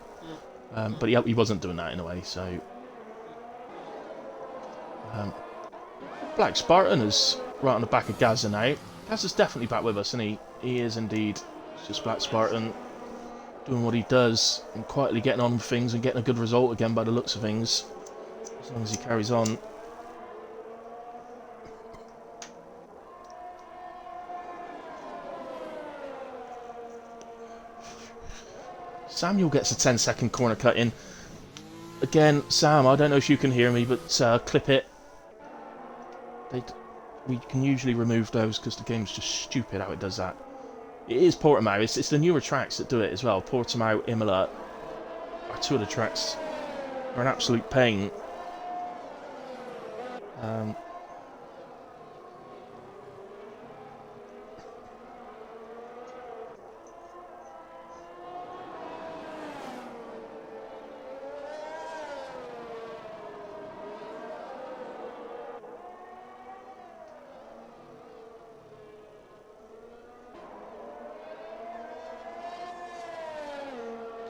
But he wasn't doing that in a way, so... Black Spartan is right on the back of Gaza now. Gaza's definitely back with us, isn't he? He is indeed. It's just Black Spartan doing what he does and quietly getting on with things and getting a good result again by the looks of things, as long as he carries on. Samuel gets a 10-second corner cut in. Again, Sam, I don't know if you can hear me, but clip it. We can usually remove those because the game's just stupid how it does that. It is Portimao. It's the newer tracks that do it as well. Portimao, Imola are two of the tracks. They're an absolute pain.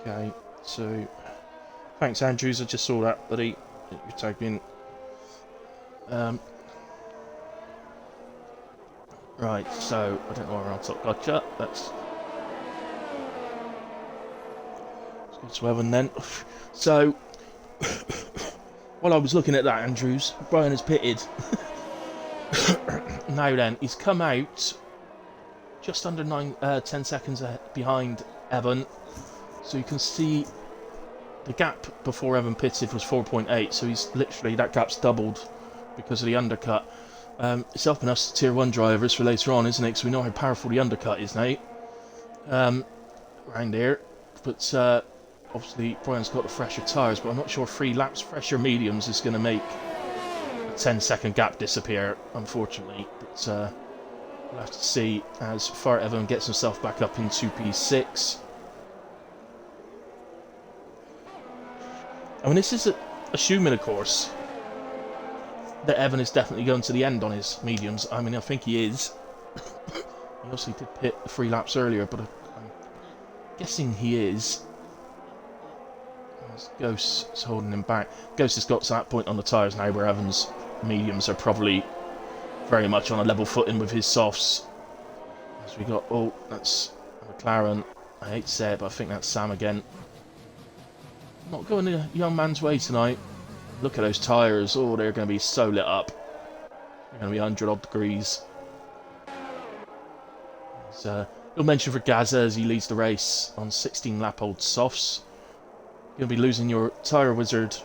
Okay, so thanks Andrews, I just saw that, buddy. You tagged me in. Right, so I don't know where we're on top. Gotcha. Let's go to Evan then. So while I was looking at that, Andrews, Brian has pitted. Now then, he's come out just under 10 seconds behind Evan. So you can see the gap before Evan pitted was 4.8, so he's literally, that gap's doubled because of the undercut. It's helping us Tier 1 drivers for later on, isn't it? Because we know how powerful the undercut is now. Around here. But obviously Brian's got the fresher tyres, but I'm not sure 3 laps fresher mediums is going to make a 10-second gap disappear, unfortunately. But we'll have to see as far Evan gets himself back up into P6. I mean, this is assuming, of course, that Evan is definitely going to the end on his mediums. I mean, I think he is. He obviously did pit 3 laps earlier, but I'm guessing he is. Ghost's holding him back. Ghost has got to that point on the tyres now where Evans' mediums are probably very much on a level footing with his softs. As we got, oh, that's McLaren. I hate to say it, but I think that's Sam again. Not going the young man's way tonight. Look at those tyres. Oh, they're going to be so lit up. They're going to be 100 odd degrees. You'll mention for Gaza as he leads the race on 16 lap old softs. You're going to be losing your tyre wizard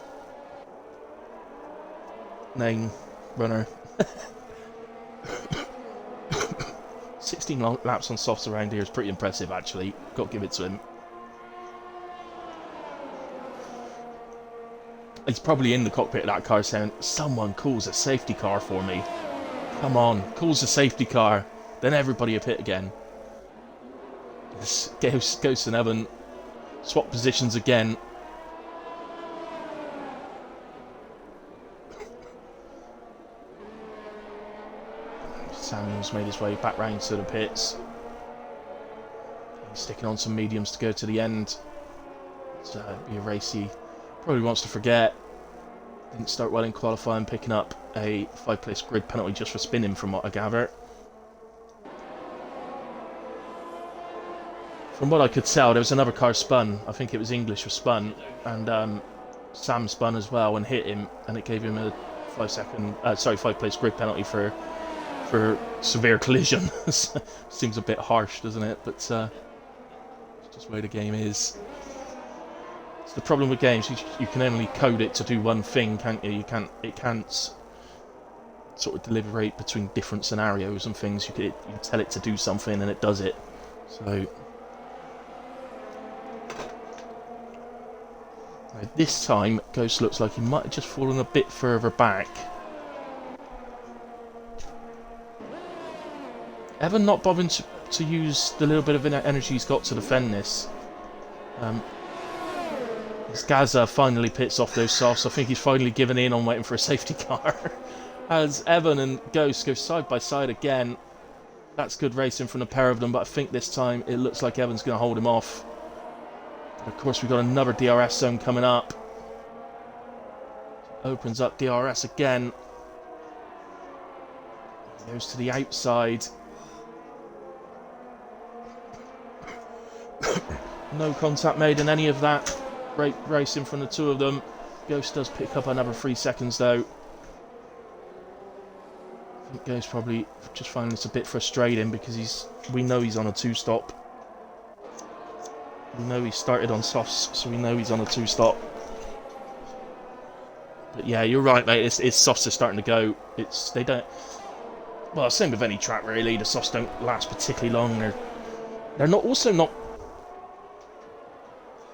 name runner. 16 laps on softs around here is pretty impressive, actually. Got to give it to him. He's probably in the cockpit of that car saying, someone calls a safety car for me. Come on, calls a safety car. Then everybody will pit again. Ghost and Evan swap positions again. Samuel's made his way back round to the pits. He's sticking on some mediums to go to the end. It's be a race he probably wants to forget. Didn't start well in qualifying, picking up a 5-place grid penalty just for spinning from what I gather. From what I could tell, there was another car spun. I think it was English was spun, and Sam spun as well and hit him, and it gave him a 5-place grid penalty for severe collision. Seems a bit harsh, doesn't it? But it's just the way the game is. It's the problem with games. You can only code it to do one thing, can't you? It can't sort of deliberate between different scenarios and things. You tell it to do something and it does it. So this time, Ghost looks like he might have just fallen a bit further back. Evan not bothering to use the little bit of energy he's got to defend this. As Gaza finally pits off those softs, I think he's finally given in on waiting for a safety car. As Evan and Ghost go side by side again. That's good racing from the pair of them, but I think this time it looks like Evan's going to hold him off. Of course, we've got another DRS zone coming up. Opens up DRS again. Goes to the outside. No contact made in any of that. Great racing from the two of them. Ghost does pick up another 3 seconds though. I think Ghost probably just finding this a bit frustrating because we know he's on a 2-stop. We know he started on softs, so we know he's on a 2-stop. But yeah, you're right, mate. It's softs are starting to go. They don't. Well, same with any track really. The softs don't last particularly long. They're not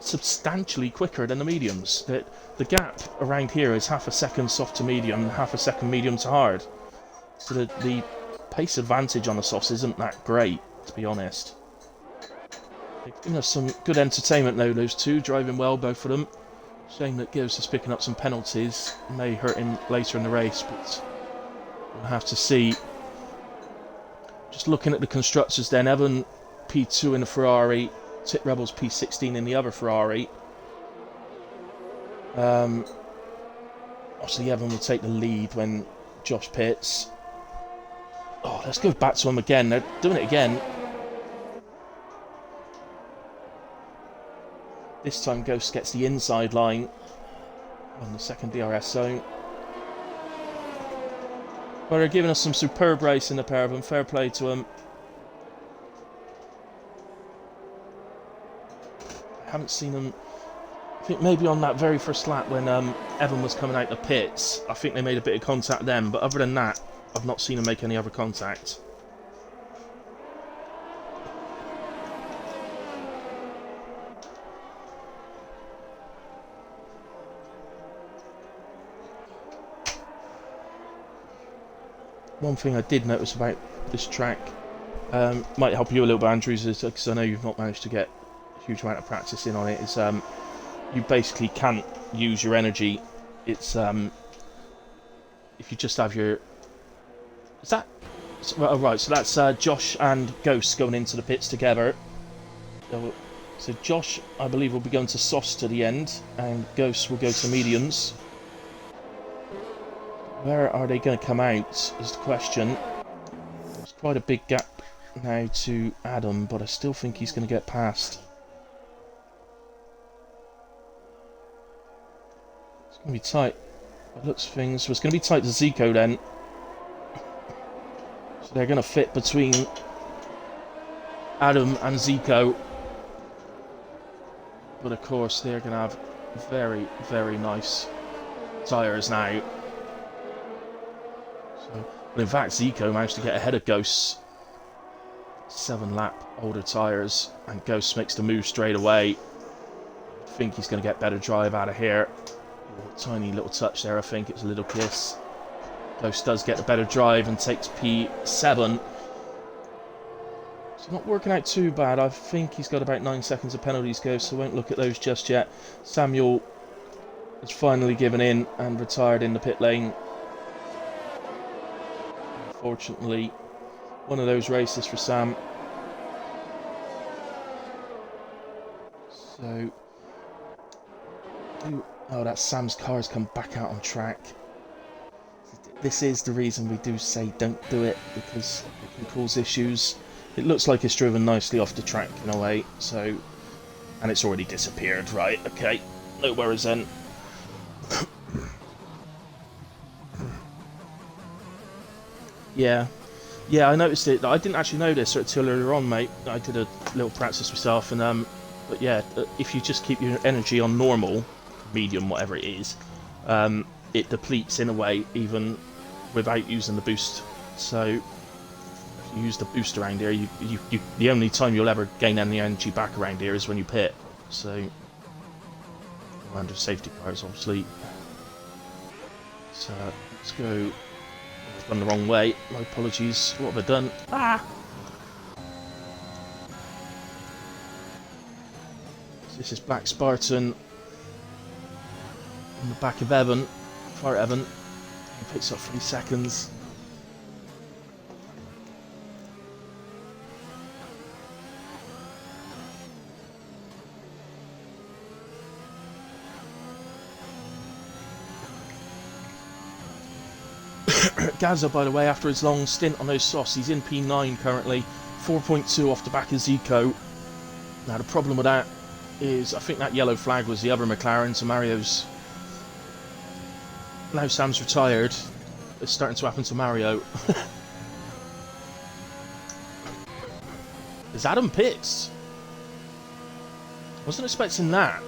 substantially quicker than the mediums. The gap around here is half a second soft to medium, half a second medium to hard. So the pace advantage on the softs isn't that great, to be honest. They've given us some good entertainment though, those two, driving well, both of them. Shame that Gibbs is picking up some penalties. May hurt him later in the race, but we'll have to see. Just looking at the constructors then, Evan P2 in the Ferrari, Tit Rebels P16 in the other Ferrari. Obviously Evan will take the lead when Josh pits. Oh, let's go back to him again. They're doing it again. This time Ghost gets the inside line on the second DRS zone. But they're giving us some superb racing, the pair of them. Fair play to them. I haven't seen them. I think maybe on that very first lap when Evan was coming out the pits, I think they made a bit of contact then. But other than that, I've not seen them make any other contact. One thing I did notice about this track, might help you a little bit, Andrews, because I know you've not managed to get a huge amount of practice in on it, is you basically can't use your energy. It's if you just have your... Is that... Oh, right, so that's Josh and Ghost going into the pits together. So Josh, I believe, will be going to softs to the end, and Ghost will go to mediums. Where are they going to come out is the question. There's quite a big gap now to Adam, but I still think he's going to get past. It's going to be tight. It looks things. So it's going to be tight to Zico then. So they're going to fit between Adam and Zico. But of course, they're going to have very, very nice tyres now. So, but in fact, Zico managed to get ahead of Ghosts. 7 lap older tyres, and Ghost makes the move straight away. I think he's going to get better drive out of here. Oh, tiny little touch there, I think. It's a little kiss. Ghost does get the better drive and takes P7. It's not working out too bad. I think he's got about 9 seconds of penalties, Ghost, so I won't look at those just yet. Samuel has finally given in and retired in the pit lane. Unfortunately, one of those races for Sam. So, oh, that Sam's car has come back out on track. This is the reason we do say don't do it, because it can cause issues. It looks like it's driven nicely off the track in a way, so... And it's already disappeared, right, okay. No worries then. Yeah, I noticed it. I didn't actually know this until earlier on, mate. I did a little practice myself, and but yeah, if you just keep your energy on normal, medium, whatever it is, it depletes in a way, even without using the boost. So if you use the boost around here, the only time you'll ever gain any energy back around here is when you pit. So under safety cars, obviously. So let's go. I've gone the wrong way. My apologies. What have I done? Ah! So this is Black Spartan on the back of Evan. For Evan. He picks up 3 seconds. Gaza, by the way, after his long stint on those softs, he's in P9 currently, 4.2 off the back of Zico. Now the problem with that is, I think that yellow flag was the other McLaren, so Mario's... Now Sam's retired, it's starting to happen to Mario. Is Adam pits? Wasn't expecting that.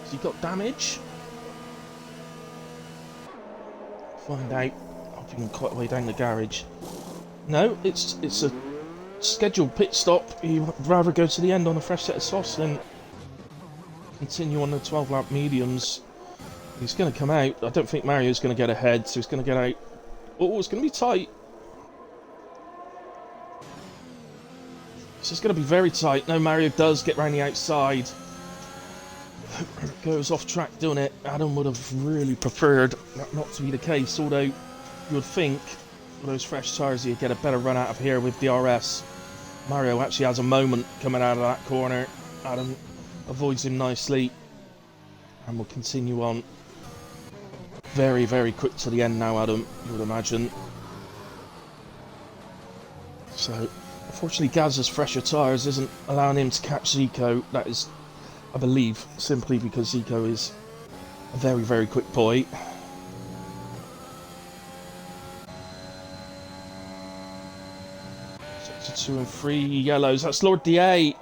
Has he got damage? Find out. I'll be quite a way down the garage. No, it's a scheduled pit stop. He'd rather go to the end on a fresh set of softs than continue on the 12 lap mediums. He's going to come out. I don't think Mario's going to get ahead, so he's going to get out. Oh, it's going to be tight. This is going to be very tight. No, Mario does get round the outside. Goes off track doing it. Adam would have really preferred that not to be the case, although you would think with those fresh tyres he'd get a better run out of here with DRS. Mario actually has a moment coming out of that corner. Adam avoids him nicely and will continue on. Very, very quick to the end now, Adam, you would imagine. So, unfortunately, Gaz's fresher tyres isn't allowing him to catch Zico. That is, I believe, simply because Zico is a very, very quick boy. Sector 2 and 3 yellows. That's Lord DA.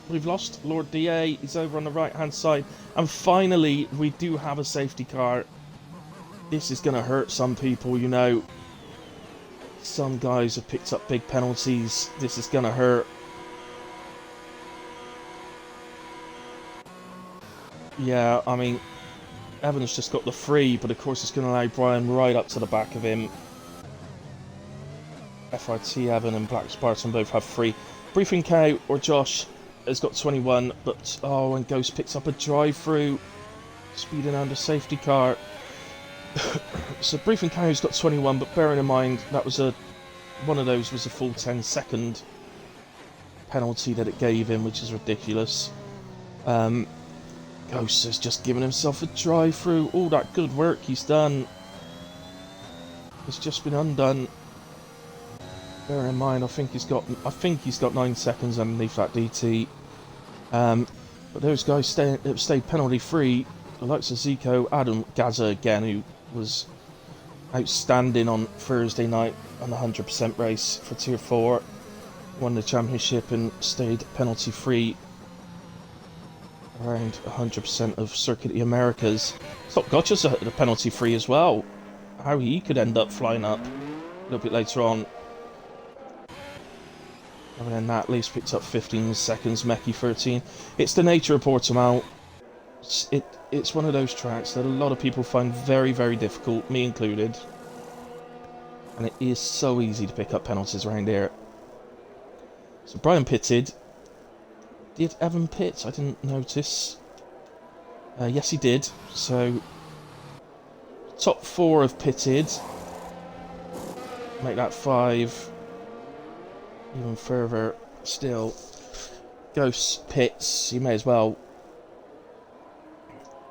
We've lost Lord DA. He's over on the right-hand side. And finally, we do have a safety car. This is going to hurt some people, you know. Some guys have picked up big penalties. This is going to hurt. Yeah, I mean, Evan's just got the free, but of course it's going to allow Brian right up to the back of him. FRT Evan and Black Spartan both have free. Briefing Cow or Josh has got 21, but oh, and Ghost picks up a drive-through, speeding under safety car. So Briefing Cow's got 21, but bearing in mind that was one of those was a full 10-second penalty that it gave him, which is ridiculous. Ghost has just given himself a drive through. All that good work he's done has just been undone. Bear in mind, I think he's got 9 seconds underneath that DT. But those guys stayed penalty free. The likes of Zico, Adam, Gaza again, who was outstanding on Thursday night on the 100% race for Tier 4. Won the championship and stayed penalty free around 100% of Circuit of the Americas. Top Gotcha's the penalty free as well. How he could end up flying up a little bit later on. Other than that, Leafs picked up 15 seconds, Meki 13. It's the nature of Portimao. It's one of those tracks that a lot of people find very, very difficult, me included. And it is so easy to pick up penalties around here. So Brian pitted. Did Evan pit? I didn't notice. Yes, he did. So top 4 have pitted. Make that 5. Even further still. Ghost pits. You may as well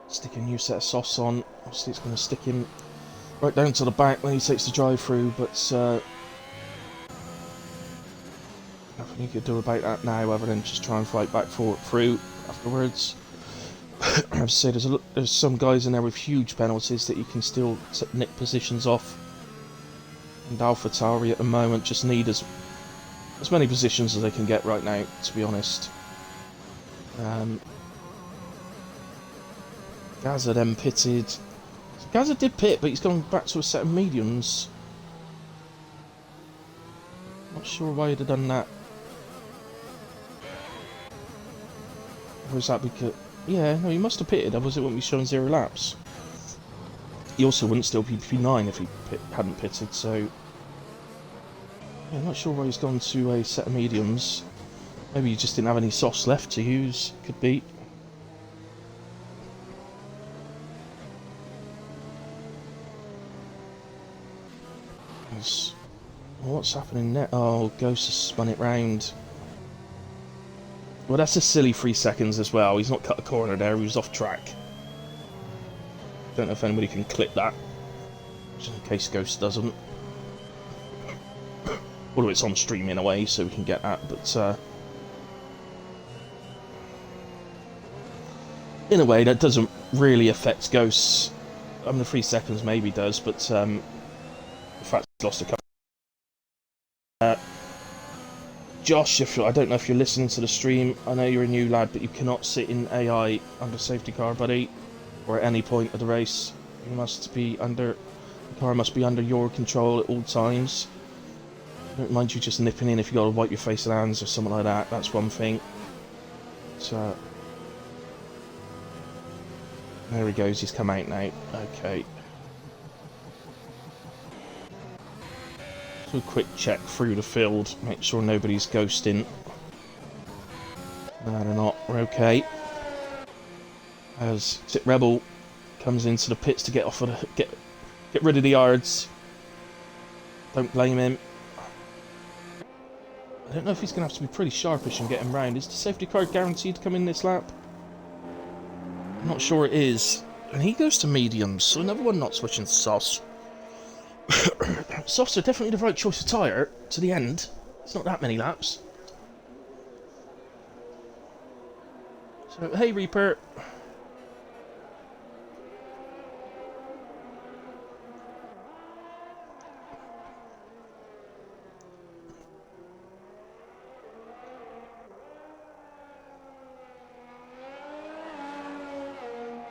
stick a new set of softs on. Obviously, it's going to stick him right down to the back when he takes the drive through, but nothing you could do about that now other than just try and fight back through afterwards. I have to say, there's some guys in there with huge penalties that you can still nick positions off. And ALPHATAURI at the moment just need as many positions as they can get right now, to be honest. Gaza then pitted. Gaza did pit, but he's gone back to a set of mediums. Not sure why he'd have done that. Or is that because... Yeah, no, he must have pitted, otherwise it wouldn't be showing 0 laps. He also wouldn't still be P9 if he hadn't pitted, so... Yeah, I'm not sure why he's gone to a set of mediums. Maybe he just didn't have any softs left to use, could be. What's happening there? Oh, Ghost has spun it round. Well, that's a silly 3 seconds as well. He's not cut a corner there, he was off track. Don't know if anybody can clip that, just in case Ghost doesn't. Although it's on stream in a way, so we can get that, but in a way that doesn't really affect Ghosts. I mean, the 3 seconds maybe does, but the fact he's lost a couple. Josh, I don't know if you're listening to the stream, I know you're a new lad, but you cannot sit in AI under safety car, buddy, or at any point of the race. You must be the car must be under your control at all times. I don't mind you just nipping in if you got to wipe your face and hands or something like that. That's one thing. So there he goes. He's come out now. Okay. So a quick check through the field. Make sure nobody's ghosting. No, they're not. We're okay. As Sit Rebel comes into the pits to get off of the get rid of the yards. Don't blame him. I don't know if he's going to have to be pretty sharpish and get him round. Is the safety car guaranteed to come in this lap? I'm not sure it is. And he goes to mediums, so another one not switching to softs. Softs are definitely the right choice of tyre to the end. It's not that many laps. So, hey Reaper.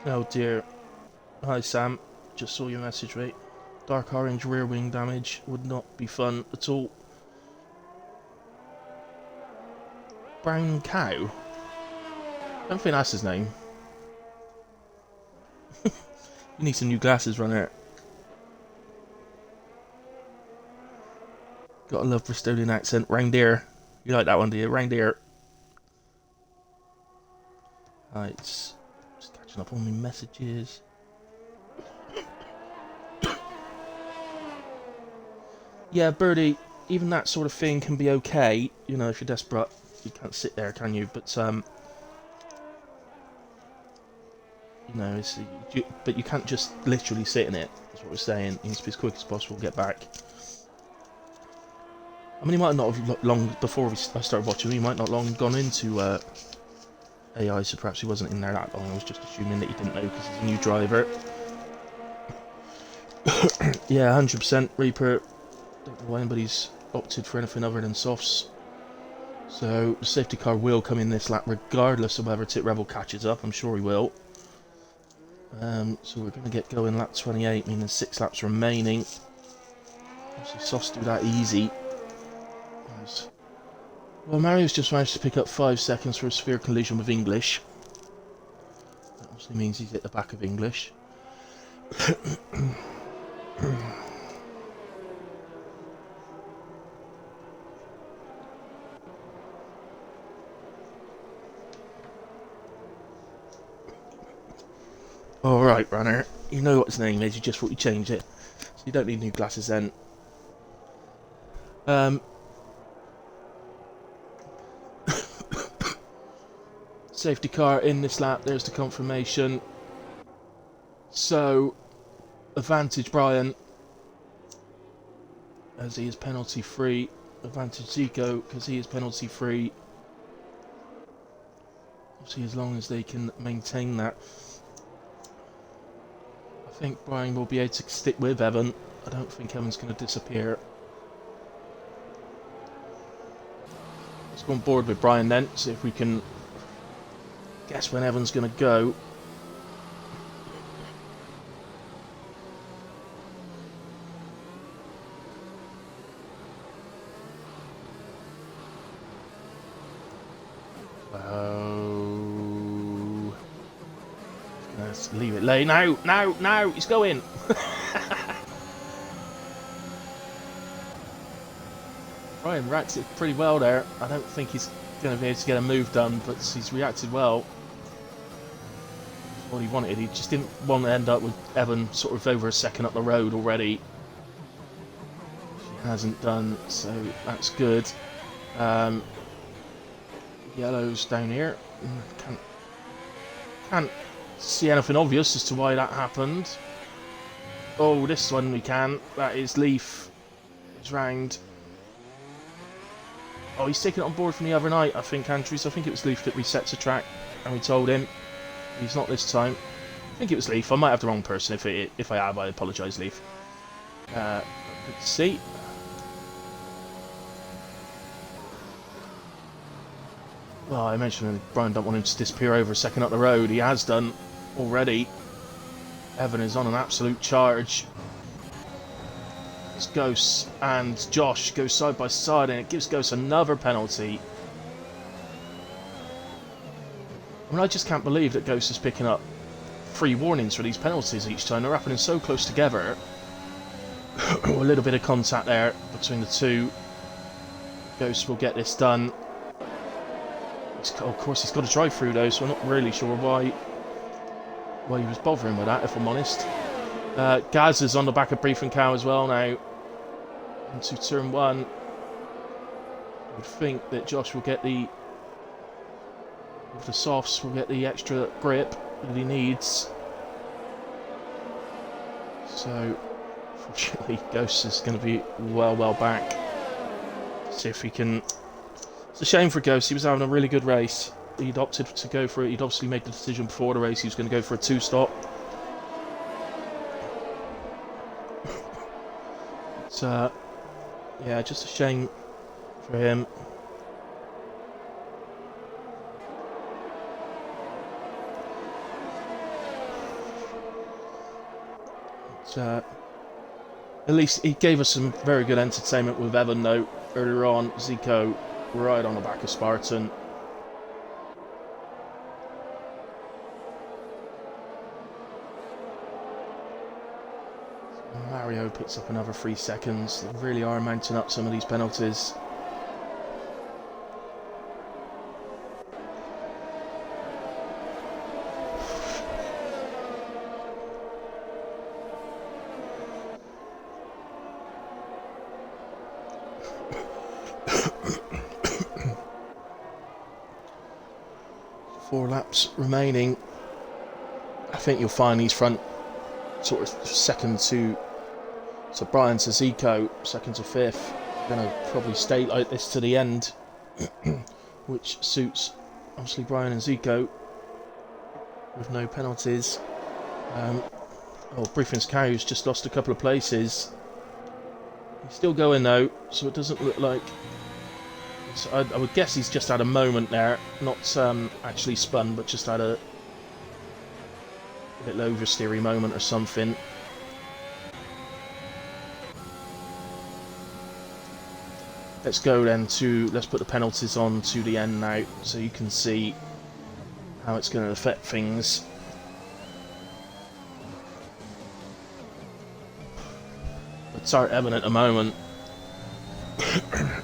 Oh dear. Hi Sam, just saw your message, mate. Dark orange rear wing damage would not be fun at all. Brown Cow? I don't think that's his name. You need some new glasses, runner. Gotta love Bristolian accent. Reindeer. You like that one, do you? Reindeer. Right, just catching up on my messages. Yeah, Birdie, even that sort of thing can be okay, you know, if you're desperate. You can't sit there, can you? But you know, but you can't just literally sit in it. That's what we're saying. It needs to be as quick as possible. Get back. I mean, he might not have long before I started watching. He might not long gone into AI, so perhaps he wasn't in there that long. I was just assuming that he didn't know because he's a new driver. Yeah, 100% Reaper. Don't know why anybody's opted for anything other than softs. So the safety car will come in this lap regardless of whether Tit Rebel catches up. I'm sure he will. So we're going to get going lap 28, meaning 6 laps remaining. Obviously softs do that easy. Well, Mario's just managed to pick up 5 seconds for a severe collision with English. That obviously means he's at the back of English. Alright, runner. You know what his name is, you just thought you change it. So you don't need new glasses then. Safety car in this lap, there's the confirmation. So, advantage Brian, as he is penalty free. Advantage Zico, because he is penalty free. Obviously, as long as they can maintain that. I think Brian will be able to stick with Evan. I don't think Evan's going to disappear. Let's go on board with Brian then, see if we can guess when Evan's going to go. Oh, let's leave it lay. No, no, no, he's going. Brian reacted pretty well there. I don't think he's going to be able to get a move done, but he's reacted well. What he wanted, he just didn't want to end up with Evan sort of over a second up the road already. He hasn't done, so that's good. Yellow's down here. Can't see anything obvious as to why that happened. Oh, this one we can. That is Leaf. It's round. Oh, he's taken it on board from the other night, I think, Andrews. I think it was Leaf that resets the track, and we told him. He's not this time. I think it was Leaf. I might have the wrong person. If I have, I apologise, Leaf. Good to see. Well, I mentioned Brian don't want him to disappear over a second up the road. He has done already. Evan is on an absolute charge. It's Ghost and Josh go side by side, and it gives Ghost another penalty. I mean, I just can't believe that Ghost is picking up 3 warnings for these penalties each time. They're happening so close together. A little bit of contact there between the two. Ghost will get this done. Of course, he's got to drive through though, so I'm not really sure why he was bothering with that, if I'm honest. Gaz is on the back of Briefing Cow as well now. Into turn 1. I would think that Josh will get the... with the softs, will get the extra grip that he needs. So, fortunately, Ghost is going to be well back. See if he can... It's a shame for Ghost. He was having a really good race. He'd opted to go for it. He'd obviously made the decision before the race he was going to go for a 2-stop. But, yeah, just a shame for him. But, at least he gave us some very good entertainment with Evan though earlier on. Zico right on the back of Spartan. Mario picks up another 3 seconds. They really are mounting up some of these penalties. 4 laps remaining. I think you'll find these front sort of second to Brian to Zico, second to fifth, going to probably stay like this to the end, which suits obviously Brian and Zico with no penalties. Briefing's Carrier's just lost a couple of places. He's still going though, so it doesn't look like. So I would guess he's just had a moment there, not actually spun, but just had a little oversteery moment or something. Let's go then let's put the penalties on to the end now, so you can see how it's going to affect things. But Tart Evan at the moment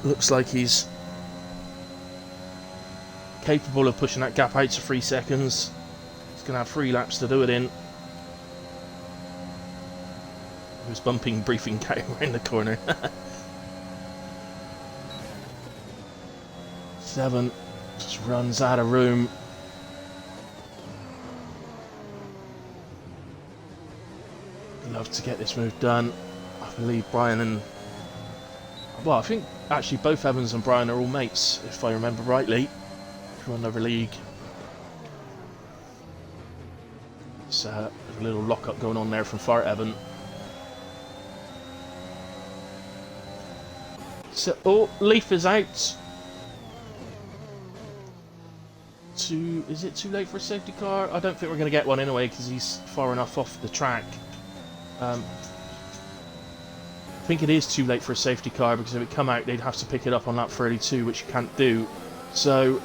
looks like he's capable of pushing that gap out to 3 seconds. He's going to have 3 laps to do it in. He was bumping Briefing Cow around the corner. 7 just runs out of room. Love to get this move done. I believe Brian and... well, I think actually both Evans and Brian are all mates, if I remember rightly, from another league. So there's a little lock-up going on there from Fart Evan. So, oh, Leaf is out. Is it too late for a safety car? I don't think we're going to get one anyway, because he's far enough off the track. I think it is too late for a safety car, because if it come out they'd have to pick it up on lap 32, which you can't do. So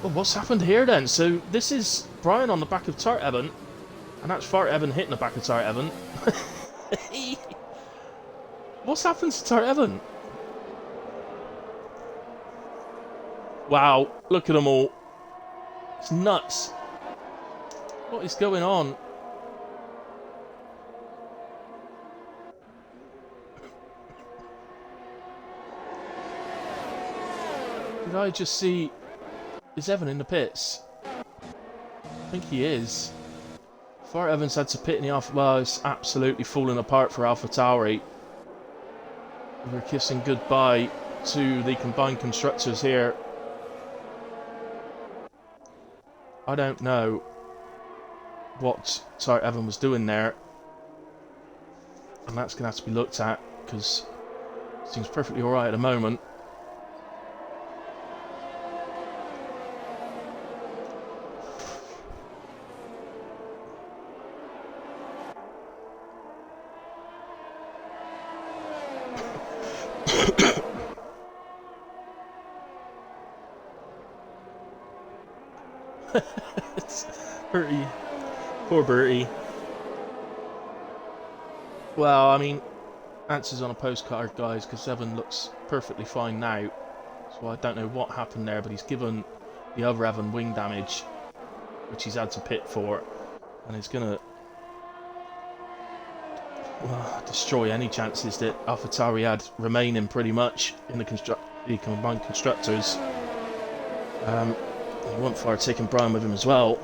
well, what's happened here then? So this is Brian on the back of Tart Evan, and that's Fart Evan hitting the back of Tart Evan. What's happened to Tart Evan? Wow, look at them all. It's nuts. What is going on? Did I just see... is Evan in the pits? I think he is. Fart Evans had to pit in the Alpha... well, it's absolutely falling apart for AlphaTauri. We're kissing goodbye to the combined constructors here. I don't know what Tart Evan was doing there, and that's going to have to be looked at, because it seems perfectly alright at the moment. Bertie. Poor Bertie. Well, I mean, answers on a postcard, guys, because Evan looks perfectly fine now. So I don't know what happened there, but he's given the other Evan wing damage, which he's had to pit for, and it's going to destroy any chances that AlphaTauri had remaining pretty much in the combined constructors. He went for taking Brian with him as well.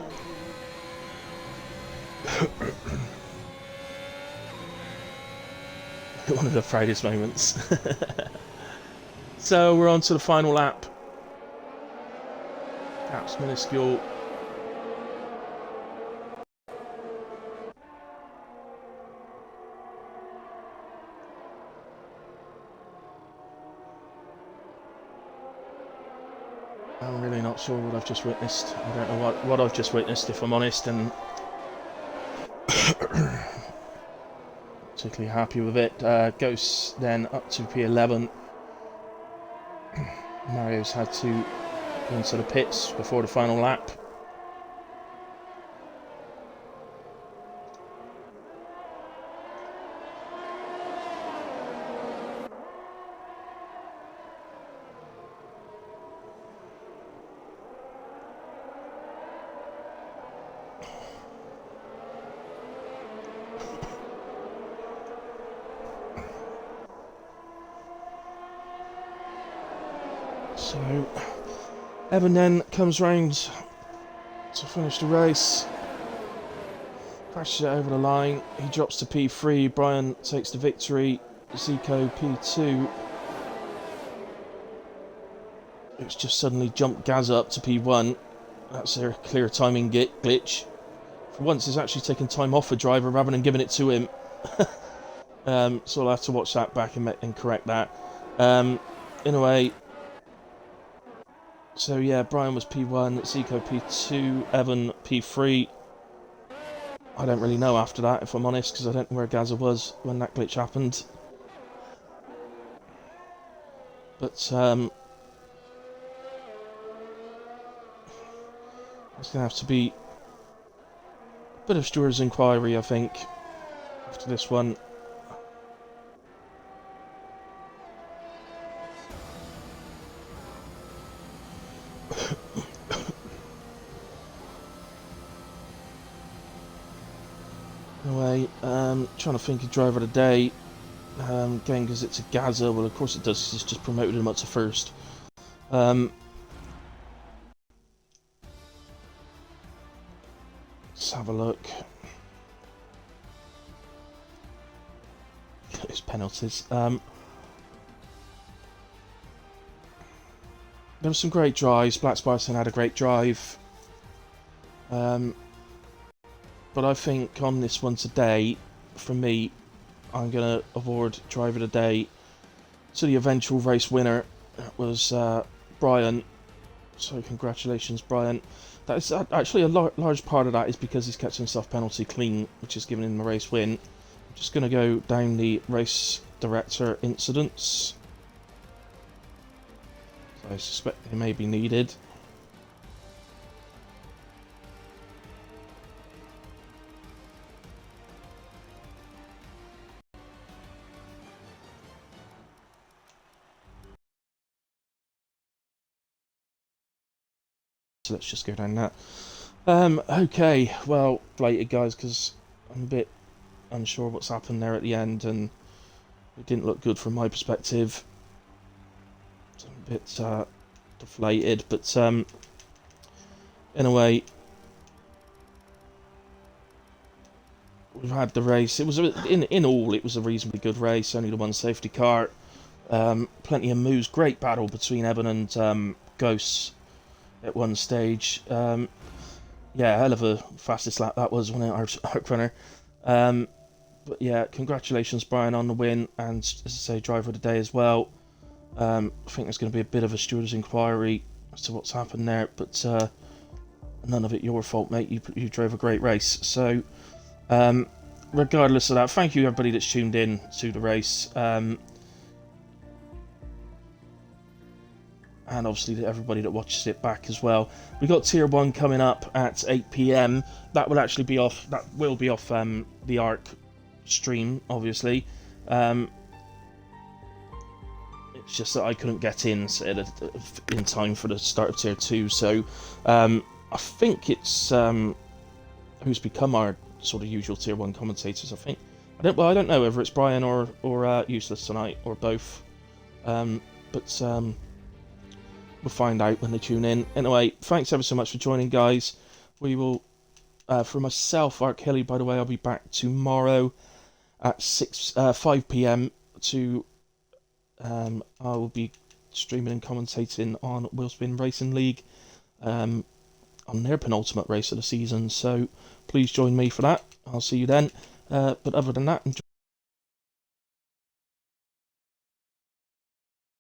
One of the proudest moments. So we're on to the final lap. Gap's minuscule. I'm really not sure what I've just witnessed. I don't know what I've just witnessed, if I'm honest, and particularly happy with it. Goes then up to P11. Mario's had to go into the pits before the final lap. So Evan then comes round to finish the race. Crashes it over the line. He drops to P3. Brian takes the victory. Zico P2. It's just suddenly jumped Gaz up to P1. That's a clear timing glitch. For once, he's actually taken time off a driver rather than giving it to him. So I'll have to watch that back and correct that. In a way. So yeah, Brian was P1, Zico P2, Evan P3. I don't really know after that, if I'm honest, because I don't know where Gaza was when that glitch happened. But it's going to have to be a bit of stewards' inquiry, I think, after this one. Anyway, trying to think of driver of the day. Again, because it's a Gaza. Well, of course it does. It's just promoted him up to first. Let's have a look. His penalties. There were some great drives. Black Spartan had a great drive. But I think on this one today, for me, I'm going to award driver of the day to the eventual race winner. That was Brian. So congratulations, Brian. That is actually a large part of that is because he's kept himself penalty clean, which has given him the race win. I'm just going to go down the race director incidents. So I suspect they may be needed. So let's just go down that. Okay, well, belated guys, because I'm a bit unsure what's happened there at the end, and it didn't look good from my perspective. So I'm a bit deflated, but in a way, we've had the race. It was in all, it was a reasonably good race. Only the one safety car. Plenty of moves. Great battle between Evan and Ghosts at one stage. Yeah, hell of a fastest lap that was, wasn't it, ARC runner. But yeah, congratulations, Brian, on the win, and as I say, driver of the day as well. I think there's going to be a bit of a steward's inquiry as to what's happened there, but none of it your fault, mate. You drove a great race. So, regardless of that, thank you everybody that's tuned in to the race. And obviously to everybody that watches it back as well. We got Tier 1 coming up at 8 PM. That will actually be off. That will be off the ARC stream, obviously. It's just that I couldn't get in time for the start of Tier 2. So I think it's who's become our sort of usual Tier 1 commentators. I think I don't know whether it's Brian or Useless tonight or both. But we'll find out when they tune in. Anyway, thanks ever so much for joining, guys. We will, for myself, Ark Hilly, by the way, I'll be back tomorrow at 5 PM to, I will be streaming and commentating on Wheelspin Racing League, on their penultimate race of the season, so please join me for that. I'll see you then. But other than that, enjoy.